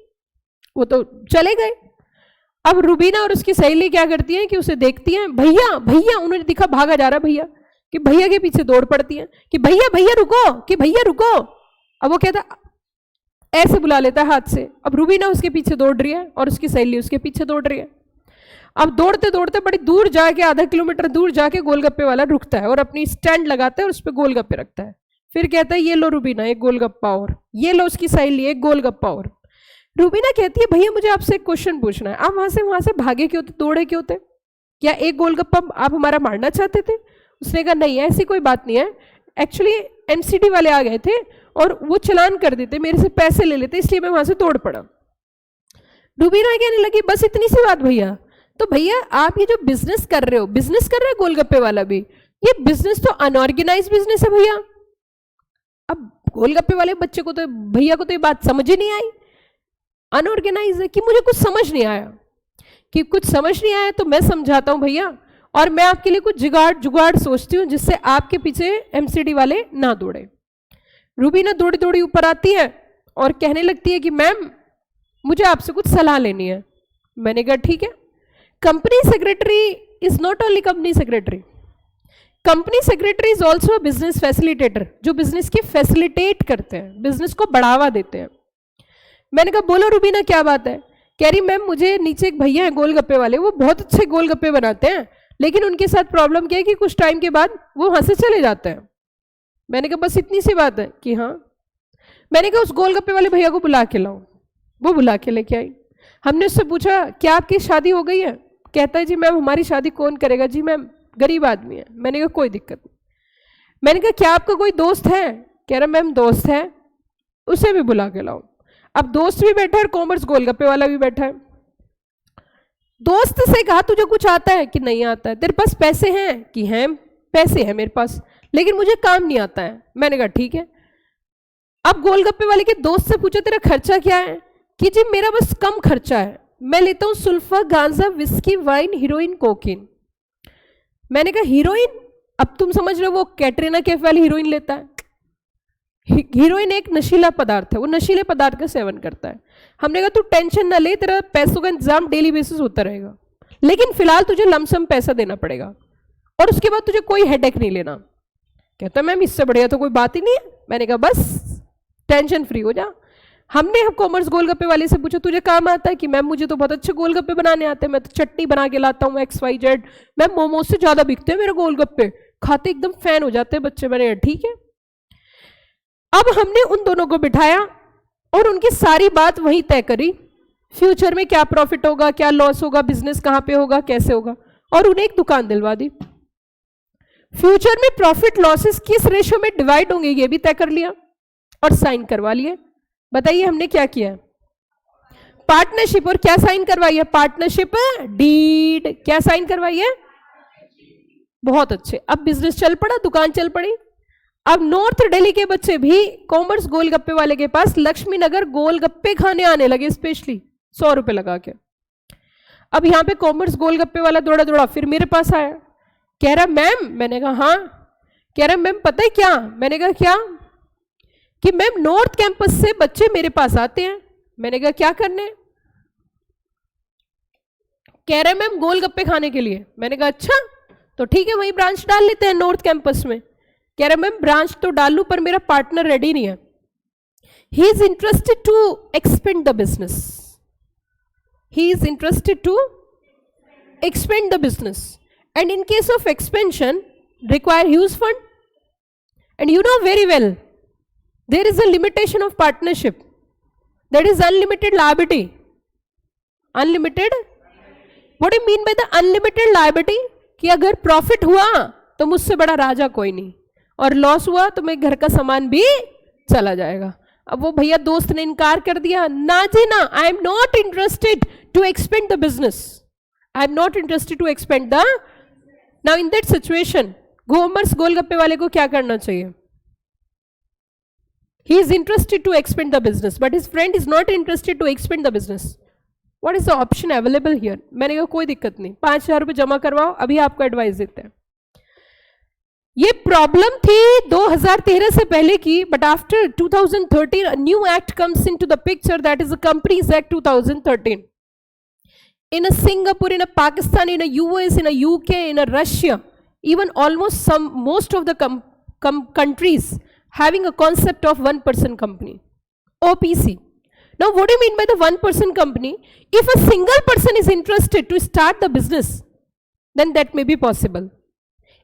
वो तो चले गए। अब रूबीना और उसकी सहेली क्या करती है कि उसे देखती हैं, भैया भैया, उन्होंने दिखा भागा जा रहा भैया, कि भैया के पीछे दौड़ पड़ती हैं कि भैया भैया रुको, कि भैया रुको। अब वो कहता ऐसे बुला लेता है हाथ से। अब रूबीना उसके पीछे दौड़ रही है और उसकी सहेली उसके पीछे दौड़ रही है। अब दौड़ते दौड़ते बड़ी दूर जाके, आधा किलोमीटर दूर जाके गोलगप्पे वाला रुकता है और अपनी स्टैंड लगाता है और उस पर गोलगप्पे रखता है। फिर कहता है ये लो रूबीना एक गोलगप्पा और, ये लो उसकी सहेली एक गोलगप्पा और। रूबीना कहती है भैया मुझे आपसे एक क्वेश्चन पूछना है, आप वहां से भागे क्यों थे, दौड़े क्यों थे? क्या एक गोलगप्पा आप हमारा मारना चाहते थे? उसने कहा नहीं ऐसी कोई बात नहीं है, एक्चुअली MCD वाले आ गए थे और वो चलान कर देते, मेरे से पैसे ले लेते, इसलिए मैं वहां से दौड़ पड़ा। रूबीना कहने लगी बस इतनी सी बात भैया? तो भैया आप ये जो बिजनेस कर रहे हो, बिजनेस कर रहा है गोलगप्पे वाला भी, ये बिजनेस तो अनऑर्गेनाइज बिजनेस है भैया। अब गोलगप्पे वाले बच्चे को तो, भैया को तो ये बात समझ ही नहीं आई, अनऑर्गेनाइज है कि मुझे कुछ समझ नहीं आया। कि कुछ समझ नहीं आया तो मैं समझाता हूँ भैया, और मैं आपके लिए कुछ जुगाड़ सोचती हूँ जिससे आपके पीछे एमसीडी वाले ना दौड़े। रूबीना दौड़ी दौड़ी ऊपर आती है और कहने लगती है कि मैम मुझे आपसे कुछ सलाह लेनी है। मैंने कहा ठीक है। Company secretary is not only company secretary, company secretary is also business facilitator, जो बिजनेस की फैसिलिटेट करते हैं, बिजनेस को बढ़ावा देते हैं। मैंने कहा बोलो रूबीना क्या बात है। कह रही मैम मुझे नीचे एक भैया है गोलगप्पे वाले, वो बहुत अच्छे गोलगप्पे बनाते हैं, लेकिन उनके साथ प्रॉब्लम क्या है कि कुछ टाइम के बाद वो वहां से चले जाते हैं। मैंने कहा बस इतनी सी बात है कि हाँ। मैंने कहा उस गोलगप्पे वाले भैया को बुला के लाओ। वो बुला के लेके आई। हमने उससे पूछा क्या आपकी शादी हो गई है। कहता है जी मैम हमारी शादी कौन करेगा, जी मैम गरीब आदमी है। मैंने कहा कोई दिक्कत नहीं। मैंने कहा क्या आपका कोई दोस्त है। कह रहा मैम दोस्त है, उसे भी बुला के लाओ। अब दोस्त भी बैठा है और कॉमर्स गोलगप्पे वाला भी बैठा है। दोस्त से कहा तुझे कुछ आता है कि नहीं आता है, तेरे पास पैसे हैं कि हैं, पैसे हैं मेरे पास, लेकिन मुझे काम नहीं आता है। मैंने कहा ठीक है। अब गोलगप्पे वाले के दोस्त से पूछा तेरा खर्चा क्या है, कि जी मेरा बस कम खर्चा है, मैं लेता हूं सुल्फा, गांजा, विस्की, वाइन, हीरोइन, कोकीन। मैंने कहा हीरोइन, अब तुम समझ रहे हो वो कैटरीना कैफ वाली हीरोइन लेता है। हीरोइन एक नशीला पदार्थ है, वो नशीले पदार्थ का सेवन करता है। हमने कहा तू टेंशन ना ले, तेरा पैसों का इंतजाम डेली बेसिस होता रहेगा, लेकिन फिलहाल तुझे लमसम पैसा देना पड़ेगा और उसके बाद तुझे कोई हेडेक नहीं लेना। कहता मैम इससे बढ़िया तो कोई बात ही नहीं है। मैंने कहा बस टेंशन फ्री हो जा। हमने कॉमर्स गोलगप्पे वाले से पूछा तुझे काम आता है, कि मैम मुझे तो बहुत अच्छे गोलगप्पे बनाने आते हैं, मैं तो चटनी बना के लाता हूँ XYZ, मैम मोमोज से ज्यादा बिकते हैं मेरे गोलगप्पे, खाते एकदम फैन हो जाते हैं बच्चे। मैंने ठीक है। अब हमने उन दोनों को बिठाया और उनकी सारी बात वहीं तय करी, फ्यूचर में क्या प्रॉफिट होगा, क्या लॉस होगा, बिजनेस कहां पे होगा, कैसे होगा, और उन्हें एक दुकान दिलवा दी। फ्यूचर में प्रॉफिट लॉसेस किस रेशो में डिवाइड होंगे ये भी तय कर लिया और साइन करवा लिए। बताइए हमने क्या किया, पार्टनरशिप। और क्या साइन करवाई है, पार्टनरशिप डीड। क्या साइन करवाई है, बहुत अच्छे। अब बिजनेस चल पड़ा, दुकान चल पड़ी। अब नॉर्थ दिल्ली के बच्चे भी कॉमर्स गोलगप्पे वाले के पास लक्ष्मी नगर गोलगप्पे खाने आने लगे, स्पेशली 100 रुपए लगा के। अब यहां पे कॉमर्स गोलगप्पे वाला दौड़ा दौड़ा फिर मेरे पास आया, कह रहा मैम। मैंने कहा हाँ। कह रहा मैम पता है क्या। मैंने कहा क्या, कि मैम नॉर्थ कैंपस से बच्चे मेरे पास आते हैं। मैंने कहा क्या करने। कह रहे मैम गोलगप्पे खाने के लिए। मैंने कहा अच्छा तो ठीक है वही ब्रांच डाल लेते हैं नॉर्थ कैंपस में। कह रहे मैम ब्रांच तो डाल लूं पर मेरा पार्टनर रेडी नहीं है, he is interested to expand the business, he is interested to expand the business, and in case of expansion require huge fund, and you know very well there is a limitation of partnership, that is unlimited liability. Unlimited, what do you mean by the unlimited liability, कि अगर profit हुआ तो मुझसे बड़ा राजा कोई नहीं, और loss हुआ तो मेरे घर का सामान भी चला जाएगा। अब वो भैया दोस्त ने इनकार कर दिया, ना जी ना, I am not interested to expand the business, I am not interested to expand the. Now in that situation, commerce golgappe वाले को क्या करना चाहिए, he is interested to expand the business but his friend is not interested to expand the business. What is the option available here? मैंने कहा कोई दिक्कत नहीं, 5,000 रुपए जमा करवाओ, अभी आपको एडवाइस देते हैं। ये प्रॉब्लम थी 2013 से पहले की, but after 2013 a new act comes into the picture, that is the Companies Act 2013. In a Singapore, in a Pakistan, in a US, in a UK, in a Russia, even almost most of the countries having a concept of one-person company, OPC. Now, what do you mean by the one-person company? If a single person is interested to start the business, then that may be possible.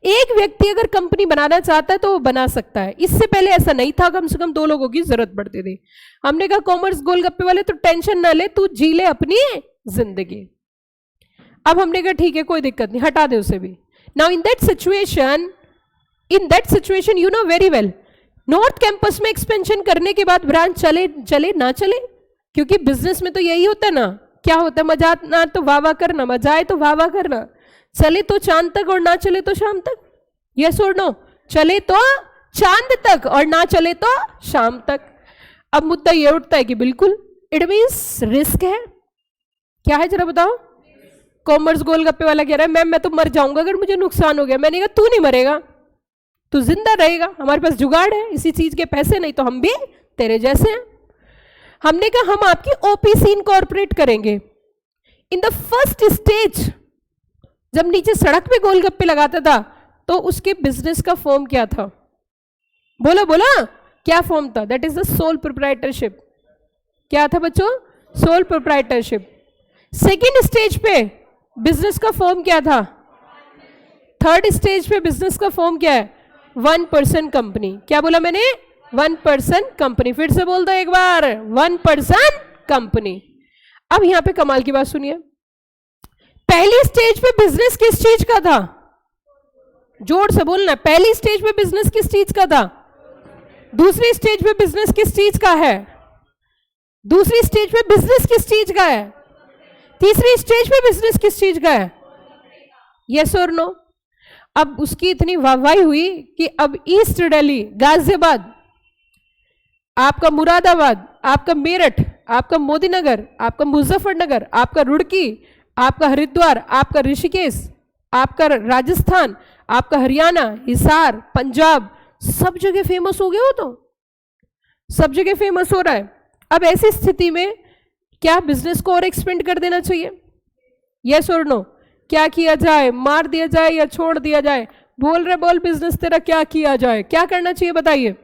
एक व्यक्ति अगर company बनाना चाहता है तो वो बना सकता है। इससे पहले ऐसा नहीं था, कम से कम 2 लोगों की जरूरत पड़ती थी। हमने कहा कॉमर्स गोलगप्पे वाले तो टेंशन ना ले, तू जी ले अपनी जिंदगी। अब हमने कहा ठीक है कोई दिक्कत नहीं, हटा दे उसे भी। Now in that situation you know very well, north campus में एक्सपेंशन करने के बाद ब्रांच चले ना चले, क्योंकि बिजनेस में तो यही होता है ना, क्या होता है, मजा ना तो वाह करना, मजा आए तो वाह करना, चले तो चांद तक और ना चले तो शाम तक। यस और नो, चले तो चांद तक और ना चले तो शाम तक। अब मुद्दा ये उठता है कि बिल्कुल इट मीन्स रिस्क है। क्या है जरा बताओ, कॉमर्स गोलगप्पे वाला कह रहा है मैम मैं तो मर जाऊंगा अगर मुझे नुकसान हो गया। मैंने कहा तू नहीं मरेगा, तू जिंदा रहेगा, हमारे पास जुगाड़ है इसी चीज के, पैसे नहीं तो हम भी तेरे जैसे हैं। हमने कहा हम आपकी ओपीसी इनकॉर्पोरेट करेंगे। इन द फर्स्ट स्टेज जब नीचे सड़क पे गोलगप्पे लगाता था तो उसके बिजनेस का फॉर्म क्या था? बोलो बोलो क्या फॉर्म था? That is the sole proprietorship. क्या था बच्चों? Sole proprietorship. सेकेंड स्टेज पे बिजनेस का फॉर्म क्या था? थर्ड स्टेज पे बिजनेस का फॉर्म क्या है? 1% कंपनी। क्या बोला मैंने? 1% कंपनी। फिर से बोल दो एक बार, 1% कंपनी। अब यहां पे कमाल की बात सुनिए, पहली स्टेज पे बिजनेस किस चीज का था? जोर से बोलना, पहली स्टेज पे बिजनेस किस चीज का था? दूसरी स्टेज पे बिजनेस किस चीज का है? दूसरी स्टेज पे बिजनेस किस चीज का है? तीसरी स्टेज पे बिजनेस किस चीज का है? यस और नो? अब उसकी इतनी वाहवाही हुई कि अब ईस्ट दिल्ली, गाजियाबाद, आपका मुरादाबाद, आपका मेरठ, आपका मोदीनगर, आपका मुजफ्फरनगर, आपका रुड़की, आपका हरिद्वार, आपका ऋषिकेश, आपका राजस्थान, आपका हरियाणा, हिसार, पंजाब, सब जगह फेमस हो गया हो, तो सब जगह फेमस हो रहा है। अब ऐसी स्थिति में क्या बिजनेस को और एक्सपेंड कर देना चाहिए? यस और नो? क्या किया जाए? मार दिया जाए या छोड़ दिया जाए? बोल रहे बोल बिजनेस तेरा, क्या किया जाए, क्या करना चाहिए बताइए?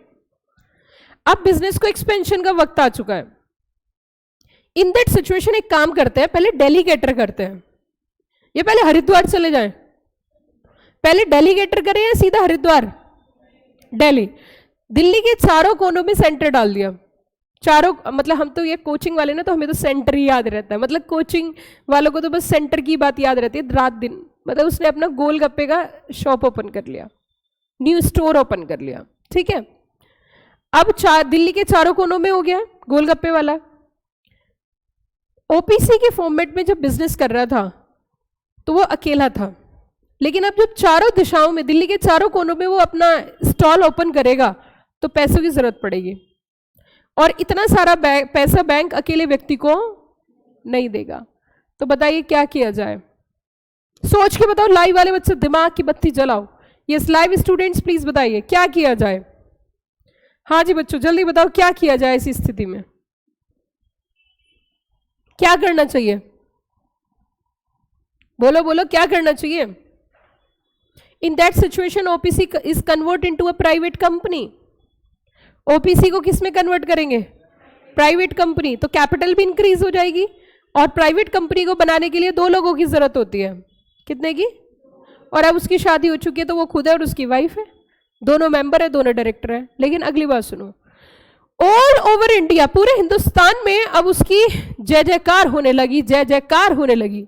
अब बिजनेस को एक्सपेंशन का वक्त आ चुका है। इन दैट सिचुएशन एक काम करते हैं, पहले डेलीगेटर करते हैं। ये पहले हरिद्वार चले जाए, पहले डेलीगेटर करें या सीधा हरिद्वार? दिल्ली। दिल्ली के चारों कोनों में सेंटर डाल दिया। चारों, मतलब हम तो ये कोचिंग वाले ना, तो हमें तो सेंटर ही याद रहता है, मतलब कोचिंग वालों को तो बस सेंटर की बात याद रहती है रात दिन। मतलब उसने अपना गोलगप्पे का शॉप ओपन कर लिया, न्यू स्टोर ओपन कर लिया, ठीक है। अब दिल्ली के चारों कोनों में हो गया गोलगप्पे वाला। ओपीसी के फॉर्मेट में जब बिजनेस कर रहा था तो वो अकेला था, लेकिन अब जब चारों दिशाओं में, दिल्ली के चारों कोनों में वो अपना स्टॉल ओपन करेगा तो पैसों की जरूरत पड़ेगी, और इतना सारा पैसा बैंक अकेले व्यक्ति को नहीं देगा। तो बताइए क्या किया जाए? सोच के बताओ, लाइव वाले बच्चे दिमाग की बत्ती जलाओ। यस लाइव स्टूडेंट्स प्लीज बताइए क्या किया जाए? हाँ जी बच्चों जल्दी बताओ क्या किया जाए ऐसी स्थिति में, क्या करना चाहिए? बोलो बोलो क्या करना चाहिए? इन that situation OPC is convert into a private company. OPC को किस में कन्वर्ट करेंगे? Private company. तो कैपिटल भी इंक्रीज हो जाएगी, और प्राइवेट कंपनी को बनाने के लिए 2 लोगों की जरूरत होती है। कितने की? और अब उसकी शादी हो चुकी है, तो वो खुद है और उसकी वाइफ है, दोनों मेंबर है, दोनों डायरेक्टर है। लेकिन अगली बात सुनो, ऑल ओवर इंडिया, पूरे हिंदुस्तान में अब उसकी जय जयकार होने लगी, जय जयकार होने लगी।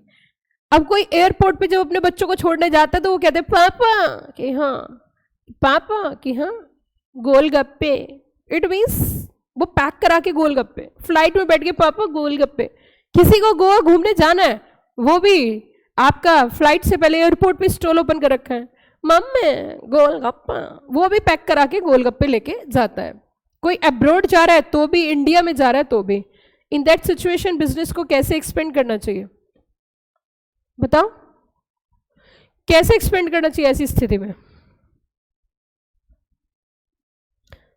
अब कोई एयरपोर्ट पे जब अपने बच्चों को छोड़ने जाता है तो वो कहते हैं पापा कि हाँ, पापा कि हाँ गोलगप्पे। इट मीन्स वो पैक करा के गोलगप्पे, फ्लाइट में बैठ के पापा गोलगप्पे। किसी को गोवा घूमने जाना है, वो भी आपका फ्लाइट से पहले एयरपोर्ट पे स्टॉल ओपन कर रखा है, मम्मी गोलगप्पा, वो भी पैक करा के गोलगप्पे लेके जाता है। कोई अब्रॉड जा रहा है तो भी, इंडिया में जा रहा है तो भी। इन दैट सिचुएशन बिजनेस को कैसे एक्सपेंड करना चाहिए बताओ? कैसे एक्सपेंड करना चाहिए ऐसी स्थिति में?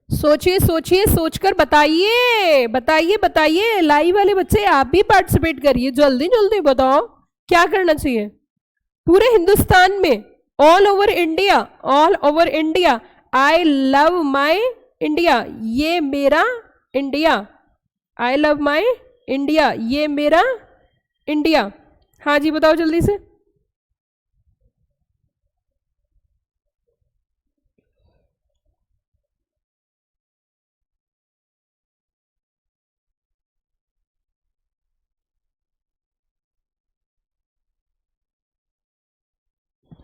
सोचिए सोचिए, सोचकर बताइए बताइए बताइए। लाइव वाले बच्चे आप भी पार्टिसिपेट करिए, जल्दी जल्दी बताओ क्या करना चाहिए? पूरे हिंदुस्तान में, all over India, all over India, I love my India, ये मेरा India, I love my India, ये मेरा इंडिया। हाँ जी बताओ जल्दी से।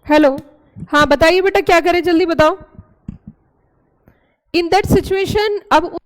हेलो, हाँ बताइए बेटा क्या करें, जल्दी बताओ। इन दैट सिचुएशन अब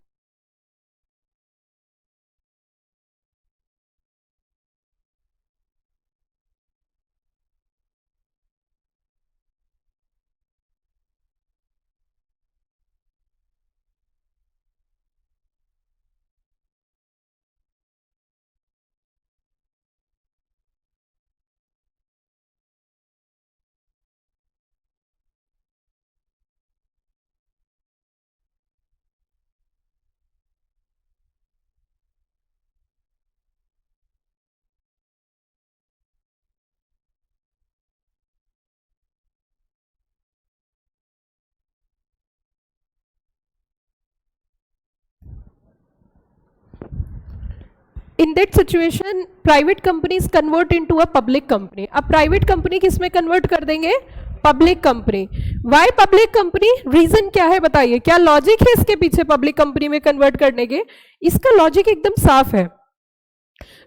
in that situation private companies convert into a public company. अब प्राइवेट कंपनी किस में कन्वर्ट कर देंगे? Public company. Why public company? Reason क्या है बताइए, क्या लॉजिक है इसके पीछे पब्लिक कंपनी में कन्वर्ट करने के? इसका लॉजिक एकदम साफ है।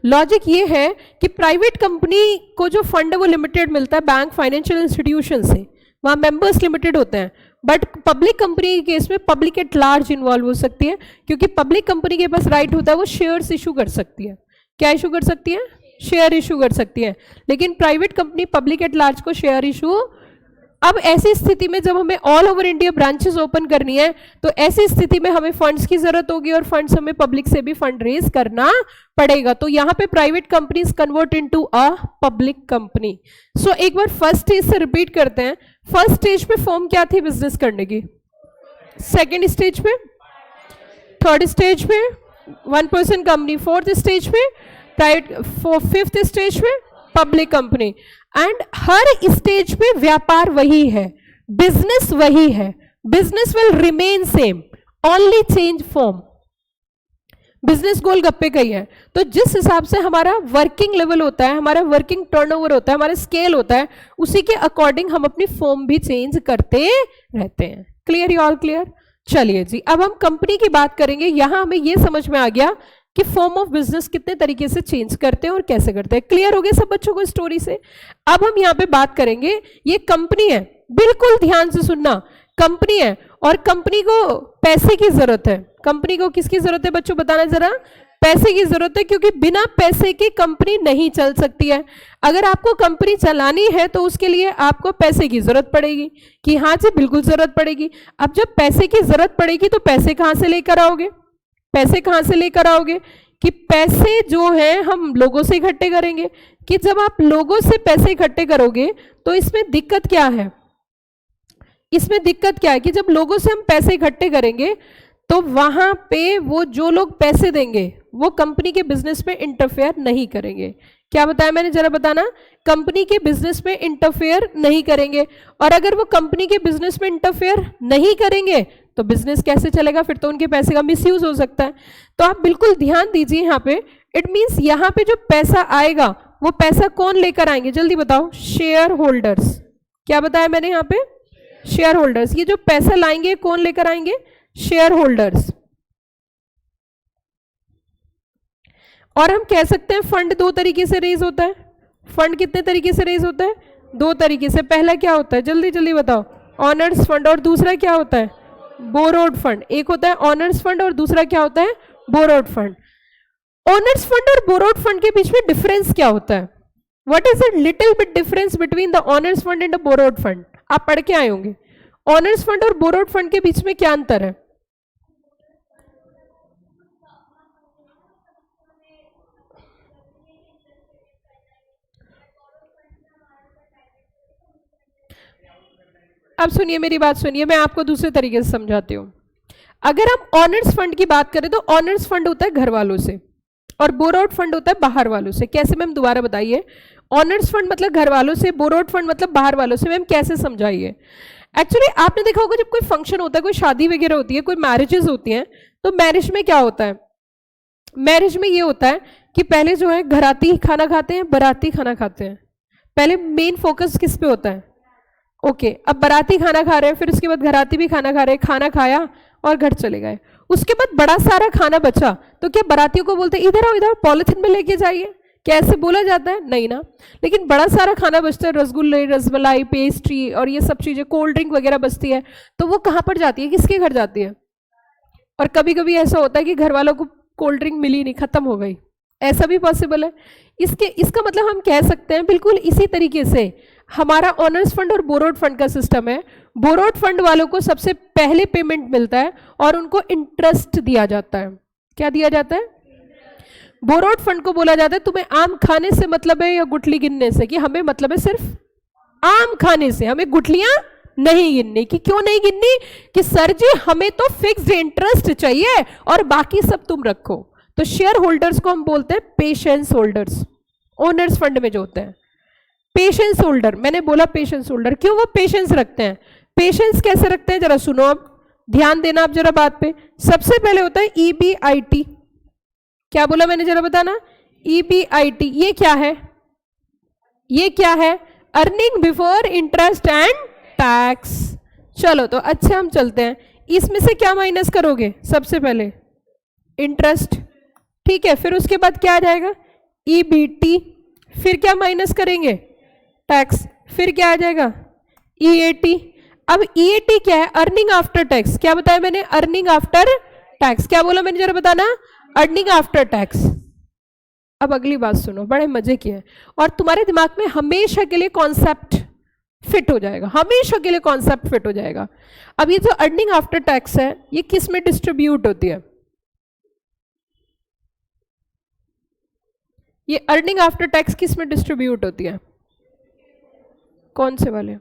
लॉजिक ये है कि प्राइवेट कंपनी को जो फंड है वो लिमिटेड मिलता है बैंक, फाइनेंशियल इंस्टीट्यूशन से, वहां मेंबर्स लिमिटेड होते हैं। बट पब्लिक कंपनी के केस में पब्लिक एट लार्ज इन्वॉल्व हो सकती है, क्योंकि पब्लिक कंपनी के पास राइट होता है वो शेयर्स इशू कर सकती है। क्या इशू कर सकती है? शेयर इशू कर सकती है। लेकिन private company public at large को शेयर इशू। अब ऐसी स्थिति में जब हमें all over India branches open करनी है तो ऐसी स्थिति में हमें फंड्स की जरूरत होगी और फंड्स हमें पब्लिक से भी फंड रेज करना पड़ेगा। तो यहां पे private companies convert into a public company. So एक बार फर्स्ट स्टेज से रिपीट करते हैं। फर्स्ट स्टेज पे फॉर्म क्या थी बिजनेस करने की? सेकेंड स्टेज पे, थर्ड स्टेज पे 1% कंपनी, फोर्थ स्टेज पे प्राइवेट, फिफ्थ स्टेज पे public company. And her stage पे व्यापार वही है, बिजनेस वही है, business will remain same, only change form. Business गोल गप्पे का ही है। तो जिस हिसाब से हमारा वर्किंग लेवल होता है, हमारा वर्किंग टर्नओवर होता है, हमारा स्केल होता है, उसी के अकॉर्डिंग हम अपनी फॉर्म भी चेंज करते रहते हैं। क्लियर? You all clear? चलिए जी, अब हम कंपनी की बात करेंगे। यहां हमें यह समझ में आ गया कि फॉर्म ऑफ बिजनेस कितने तरीके से चेंज करते हैं और कैसे करते हैं। क्लियर हो गया सब बच्चों को स्टोरी से? अब हम यहाँ पे बात करेंगे, ये कंपनी है, बिल्कुल ध्यान से सुनना, कंपनी है और कंपनी को पैसे की जरूरत है। कंपनी को किसकी जरूरत है बच्चों, बताना जरा? पैसे की जरूरत है, क्योंकि बिना पैसे की कंपनी नहीं चल सकती है। अगर आपको कंपनी चलानी है तो उसके लिए आपको पैसे की जरूरत पड़ेगी। कि हाँ जी, बिल्कुल जरूरत पड़ेगी। अब जब पैसे की जरूरत पड़ेगी तो पैसे कहां से लेकर आओगे? पैसे कहां से लेकर आओगे? कि पैसे जो है हम लोगों से इकट्ठे करेंगे। कि जब आप लोगों से पैसे इकट्ठे करोगे तो इसमें दिक्कत क्या है? इसमें दिक्कत क्या है कि जब लोगों से हम पैसे इकट्ठे करेंगे तो वहां पे वो जो लोग पैसे देंगे वो कंपनी के बिजनेस में इंटरफेयर नहीं करेंगे। क्या बताया मैंने, जरा बताना? कंपनी के बिजनेस में इंटरफेयर नहीं करेंगे। और अगर वो कंपनी के बिजनेस में इंटरफेयर नहीं करेंगे तो बिजनेस कैसे चलेगा? फिर तो उनके पैसे का मिसयूज हो सकता है। तो आप बिल्कुल ध्यान दीजिए यहाँ पे। इट मीन्स यहाँ पे जो पैसा आएगा वो पैसा कौन लेकर आएंगे? जल्दी बताओ। Share holders. क्या बताया मैंने यहाँ पे? Share holders. ये जो पैसा लाएंगे कौन लेकर आएंगे? Share holders. और हम कह सकते हैं फंड दो तरीके से रेज होता है। फंड कितने तरीके से रेज होता है? दो तरीके से। पहला क्या होता है, जल्दी जल्दी बताओ? Honours fund. और दूसरा क्या होता है? Borrowed fund. एक होता है ऑनर्स फंड और दूसरा क्या होता है? Borrowed fund. ऑनर्स फंड और बोरोड फंड के बीच में डिफरेंस क्या होता है? What is the little bit difference between the honours fund and the borrowed fund? आप पढ़ के आए होंगे। ऑनर्स फंड और बोरोड फंड के बीच में क्या अंतर है? अब सुनिए, मेरी बात सुनिए, मैं आपको दूसरे तरीके से समझाती हूं। अगर हम ऑनर्स फंड की बात करें तो ऑनर्स फंड होता है घर वालों से और बोरोड फंड होता है बाहर वालों से। कैसे मैम, दोबारा बताइए? ऑनर्स फंड मतलब घर वालों से, बोरोड फंड मतलब बाहर वालों से। मैम कैसे समझाइए? एक्चुअली आपने देखा होगा जब कोई फंक्शन होता है, कोई शादी वगैरह होती है, कोई मैरिजेस होती हैं, तो मैरिज में क्या होता है? मैरिज में ये होता है कि पहले जो है घराती खाना खाते हैं, बाराती खाना खाते हैं। पहले मेन फोकस किस पे होता है? ओके, अब बाराती खाना खा रहे हैं, फिर उसके बाद घराती भी खाना खा रहे हैं, खाना खाया और घर चले गए। उसके बाद बड़ा सारा खाना बचा तो क्या बारातियों को बोलते इधर आओ, इधर पॉलिथीन में लेके जाइए? क्या ऐसे बोला जाता है? नहीं ना। लेकिन बड़ा सारा खाना बचता है, रसगुल्ले, रसमलाई, पेस्ट्री और ये सब चीजें, कोल्ड ड्रिंक वगैरह बचती है, तो वो कहाँ पर जाती है? किसके घर जाती है? और कभी कभी ऐसा होता है कि घर वालों को कोल्ड ड्रिंक मिली नहीं, खत्म हो गई, ऐसा भी पॉसिबल है। इसका मतलब हम कह सकते हैं बिल्कुल इसी तरीके से हमारा ऑनर्स फंड और बोरोड फंड का सिस्टम है। बोरोड फंड वालों को सबसे पहले पेमेंट मिलता है और उनको इंटरेस्ट दिया जाता है। क्या दिया जाता है? बोरोड फंड को बोला जाता है तुम्हें आम खाने से मतलब है या गुठली गिनने से? कि हमें मतलब है सिर्फ आम खाने से, हमें गुठलियां नहीं गिननी। कि क्यों नहीं गिननी? कि सर जी हमें तो फिक्स्ड इंटरेस्ट चाहिए और बाकी सब तुम रखो। तो शेयर होल्डर्स को हम बोलते हैं पेशेंस होल्डर्स। ओनर्स फंड में जो होते हैं पेशेंस होल्डर, मैंने बोला पेशेंस होल्डर, क्यों वो पेशेंस रखते हैं? पेशेंस कैसे रखते हैं जरा सुनो, अब ध्यान देना आप जरा बात पे। सबसे पहले होता है EBIT, क्या बोला मैंने, जरा बताना। EBIT, ये क्या है, ये क्या है, earning before interest and tax. चलो तो अच्छा हम चलते हैं, इसमें से क्या माइनस करोगे, सबसे पहले इंटरेस्ट, ठीक है, फिर उसके बाद क्या आ जाएगा, EBT, फिर क्या माइनस करेंगे, टैक्स, फिर क्या आ जाएगा, EAT। अब EAT क्या है, अर्निंग आफ्टर टैक्स, क्या बताया मैंने, अर्निंग आफ्टर टैक्स, क्या बोला मैंने, जरा बताना, अर्निंग आफ्टर टैक्स। अब अगली बात सुनो, बड़े मजे की है और तुम्हारे दिमाग में हमेशा के लिए कॉन्सेप्ट फिट हो जाएगा, हमेशा के लिए कॉन्सेप्ट फिट हो जाएगा। अब ये जो अर्निंग आफ्टर टैक्स है, ये किस में डिस्ट्रीब्यूट होती है, ये अर्निंग आफ्टर टैक्स किस में डिस्ट्रीब्यूट होती है, कौन से वाले,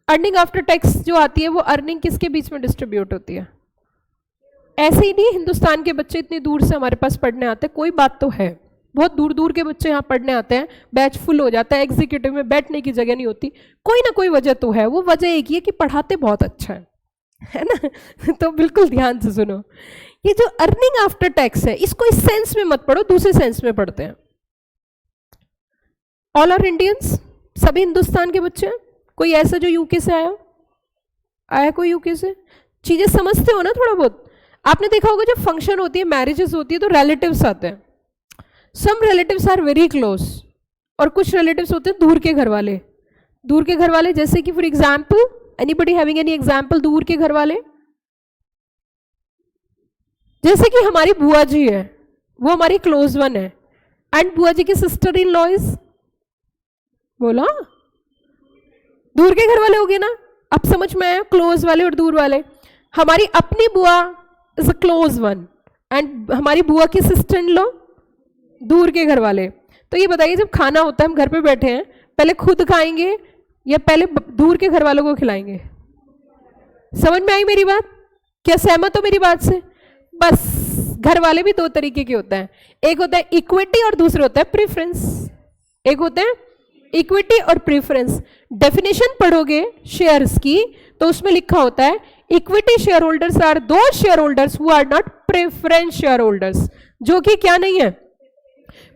अर्निंग आफ्टर टैक्स जो आती है वो अर्निंग किसके बीच में डिस्ट्रीब्यूट होती है। ऐसे ही नहीं, हिंदुस्तान के बच्चे इतनी दूर से हमारे पास पढ़ने आते हैं, कोई बात तो है, बहुत दूर दूर के बच्चे यहाँ पढ़ने आते हैं, बैच फुल हो जाता है, एग्जीक्यूटिव में बैठने की जगह नहीं होती, कोई ना कोई वजह तो है, वो वजह एक ही है कि पढ़ाते बहुत अच्छा है ना तो बिल्कुल ध्यान से सुनो, ये जो अर्निंग आफ्टर टैक्स है, इसको इस सेंस में मत पढ़ो, दूसरे सेंस में पढ़ते हैं। ऑल आर इंडियंस, सभी हिंदुस्तान के बच्चे हैं, कोई ऐसा जो यूके से आया कोई यूके से, चीजें समझते हो ना थोड़ा बहुत। आपने देखा होगा जब फंक्शन होती है, मैरिजेस होती है, तो रिलेटिव्स आते हैं, सम रिलेटिव्स आर वेरी क्लोज, और कुछ रिलेटिव्स होते हैं दूर के घर वाले, दूर के घर वाले जैसे कि for example, anybody having any example, दूर के घर वाले, जैसे कि हमारी बुआ जी है, वो हमारी क्लोज वन है, एंड बुआ जी की सिस्टर इन लॉ इज, बोला दूर के घर वाले हो गए ना, अब समझ में आया, क्लोज वाले और दूर वाले। हमारी अपनी बुआ is a close one, and हमारी बुआ की सिस्टर इन लॉ दूर के घर वाले। तो ये बताइए, जब खाना होता है, हम घर पे बैठे हैं, पहले खुद खाएंगे या पहले दूर के घर वालों को खिलाएंगे, समझ में आई मेरी बात, क्या सहमत हो मेरी बात से। बस घर वाले भी दो तरीके के होते हैं, एक होता है इक्विटी और दूसरा होता है प्रेफरेंस, एक होते हैं इक्विटी और प्रेफरेंस। डेफिनेशन पढ़ोगे शेयर्स की तो उसमें लिखा होता है equity share holders are those share holders who are not preference share holders, जो कि क्या नहीं है,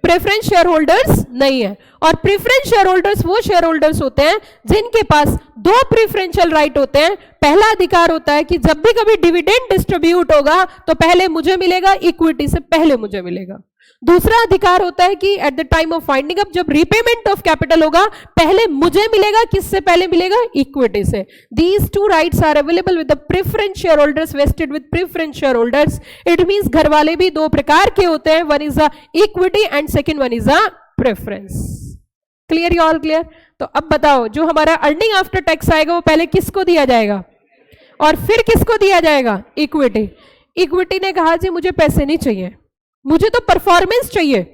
प्रेफरेंस शेयर होल्डर्स नहीं है। और प्रेफरेंस शेयर होल्डर्स वो शेयर होल्डर्स होते हैं जिनके पास दो प्रेफरेंशियल राइट होते हैं। पहला अधिकार होता है कि जब भी कभी डिविडेंड डिस्ट्रीब्यूट होगा तो पहले मुझे मिलेगा, इक्विटी से पहले मुझे मिलेगा। दूसरा अधिकार होता है कि at the time of finding up, जब रिपेमेंट ऑफ कैपिटल होगा, पहले मुझे मिलेगा, किससे पहले मिलेगा, इक्विटी से। These two rights are available with the preference share holders vested with preference share holders. It means घर वाले भी दो प्रकार के होते हैं, one is a equity and second one is a preference. Clear, you all clear. तो अब बताओ, जो हमारा अर्निंग आफ्टर टैक्स आएगा वो पहले किसको दिया जाएगा और फिर किसको दिया जाएगा, इक्विटी। इक्विटी ने कहा जी मुझे पैसे नहीं चाहिए, मुझे तो परफॉर्मेंस चाहिए,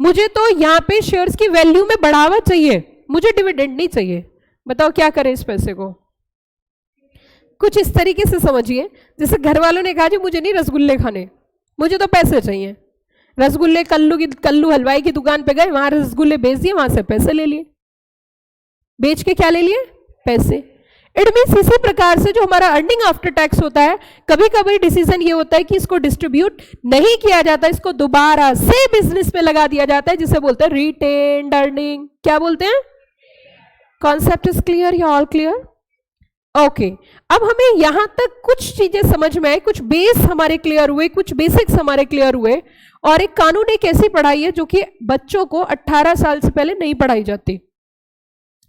मुझे तो यहां पे शेयर्स की वैल्यू में बढ़ावा चाहिए, मुझे डिविडेंड नहीं चाहिए। बताओ क्या करें इस पैसे को। कुछ इस तरीके से समझिए, जैसे घर वालों ने कहा जी मुझे नहीं रसगुल्ले खाने, मुझे तो पैसे चाहिए। रसगुल्ले कल्लू हलवाई की दुकान पे गए, वहां रसगुल्ले बेच दिए, वहां से पैसे ले लिए, बेच के क्या ले लिए, पैसे। इट मीन्स इसी प्रकार से जो हमारा अर्निंग आफ्टर टैक्स होता है, कभी कभी डिसीजन ये होता है कि इसको डिस्ट्रीब्यूट नहीं किया जाता, इसको दोबारा से बिजनेस में लगा दिया जाता है, जिसे बोलते हैं रिटेन्ड अर्निंग। क्या बोलते हैं, कॉन्सेप्ट इज क्लियर, या ऑल क्लियर। ओके, अब हमें यहां तक कुछ चीजें समझ में आई, कुछ बेस हमारे क्लियर हुए, कुछ बेसिक्स हमारे क्लियर हुए। और एक कानून एक ऐसी पढ़ाई है जो कि बच्चों को 18 साल से पहले नहीं पढ़ाई जाती।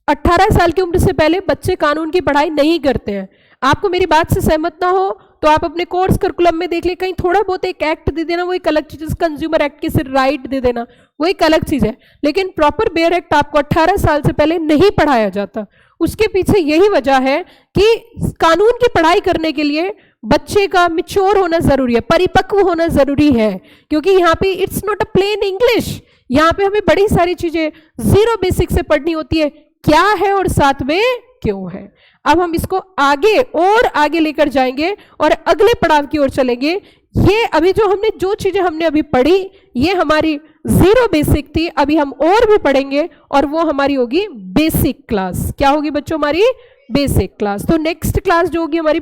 18 साल की उम्र से पहले बच्चे कानून की पढ़ाई नहीं करते हैं। आपको मेरी बात से सहमत ना हो तो आप अपने कोर्स करिकुलम में देख ले, कहीं थोड़ा बहुत एक एक्ट दे देना, वो एक अलग चीज, कंज्यूमर एक्ट की सिर्फ राइट दे देना, वो एक अलग चीज है। लेकिन प्रॉपर बेयर एक्ट आपको 18 साल से पहले नहीं पढ़ाया जाता। उसके पीछे यही वजह है कि कानून की पढ़ाई करने के लिए बच्चे का मिच्योर होना जरूरी है, परिपक्व होना जरूरी है, क्योंकि यहाँ पे it's not a plain English, यहाँ पे हमें बड़ी सारी चीजें जीरो बेसिक से पढ़नी होती है, क्या है और साथ में क्यों है। अब हम इसको आगे और आगे लेकर जाएंगे और अगले पड़ाव की ओर चलेंगे। ये अभी जो चीजें हमने अभी पढ़ी, ये हमारी जीरो बेसिक थी, अभी हम और भी पढ़ेंगे और वो हमारी होगी बेसिक क्लास। क्या होगी बच्चों, हमारी बेसिक क्लास। तो नेक्स्ट क्लास जो होगी हमारी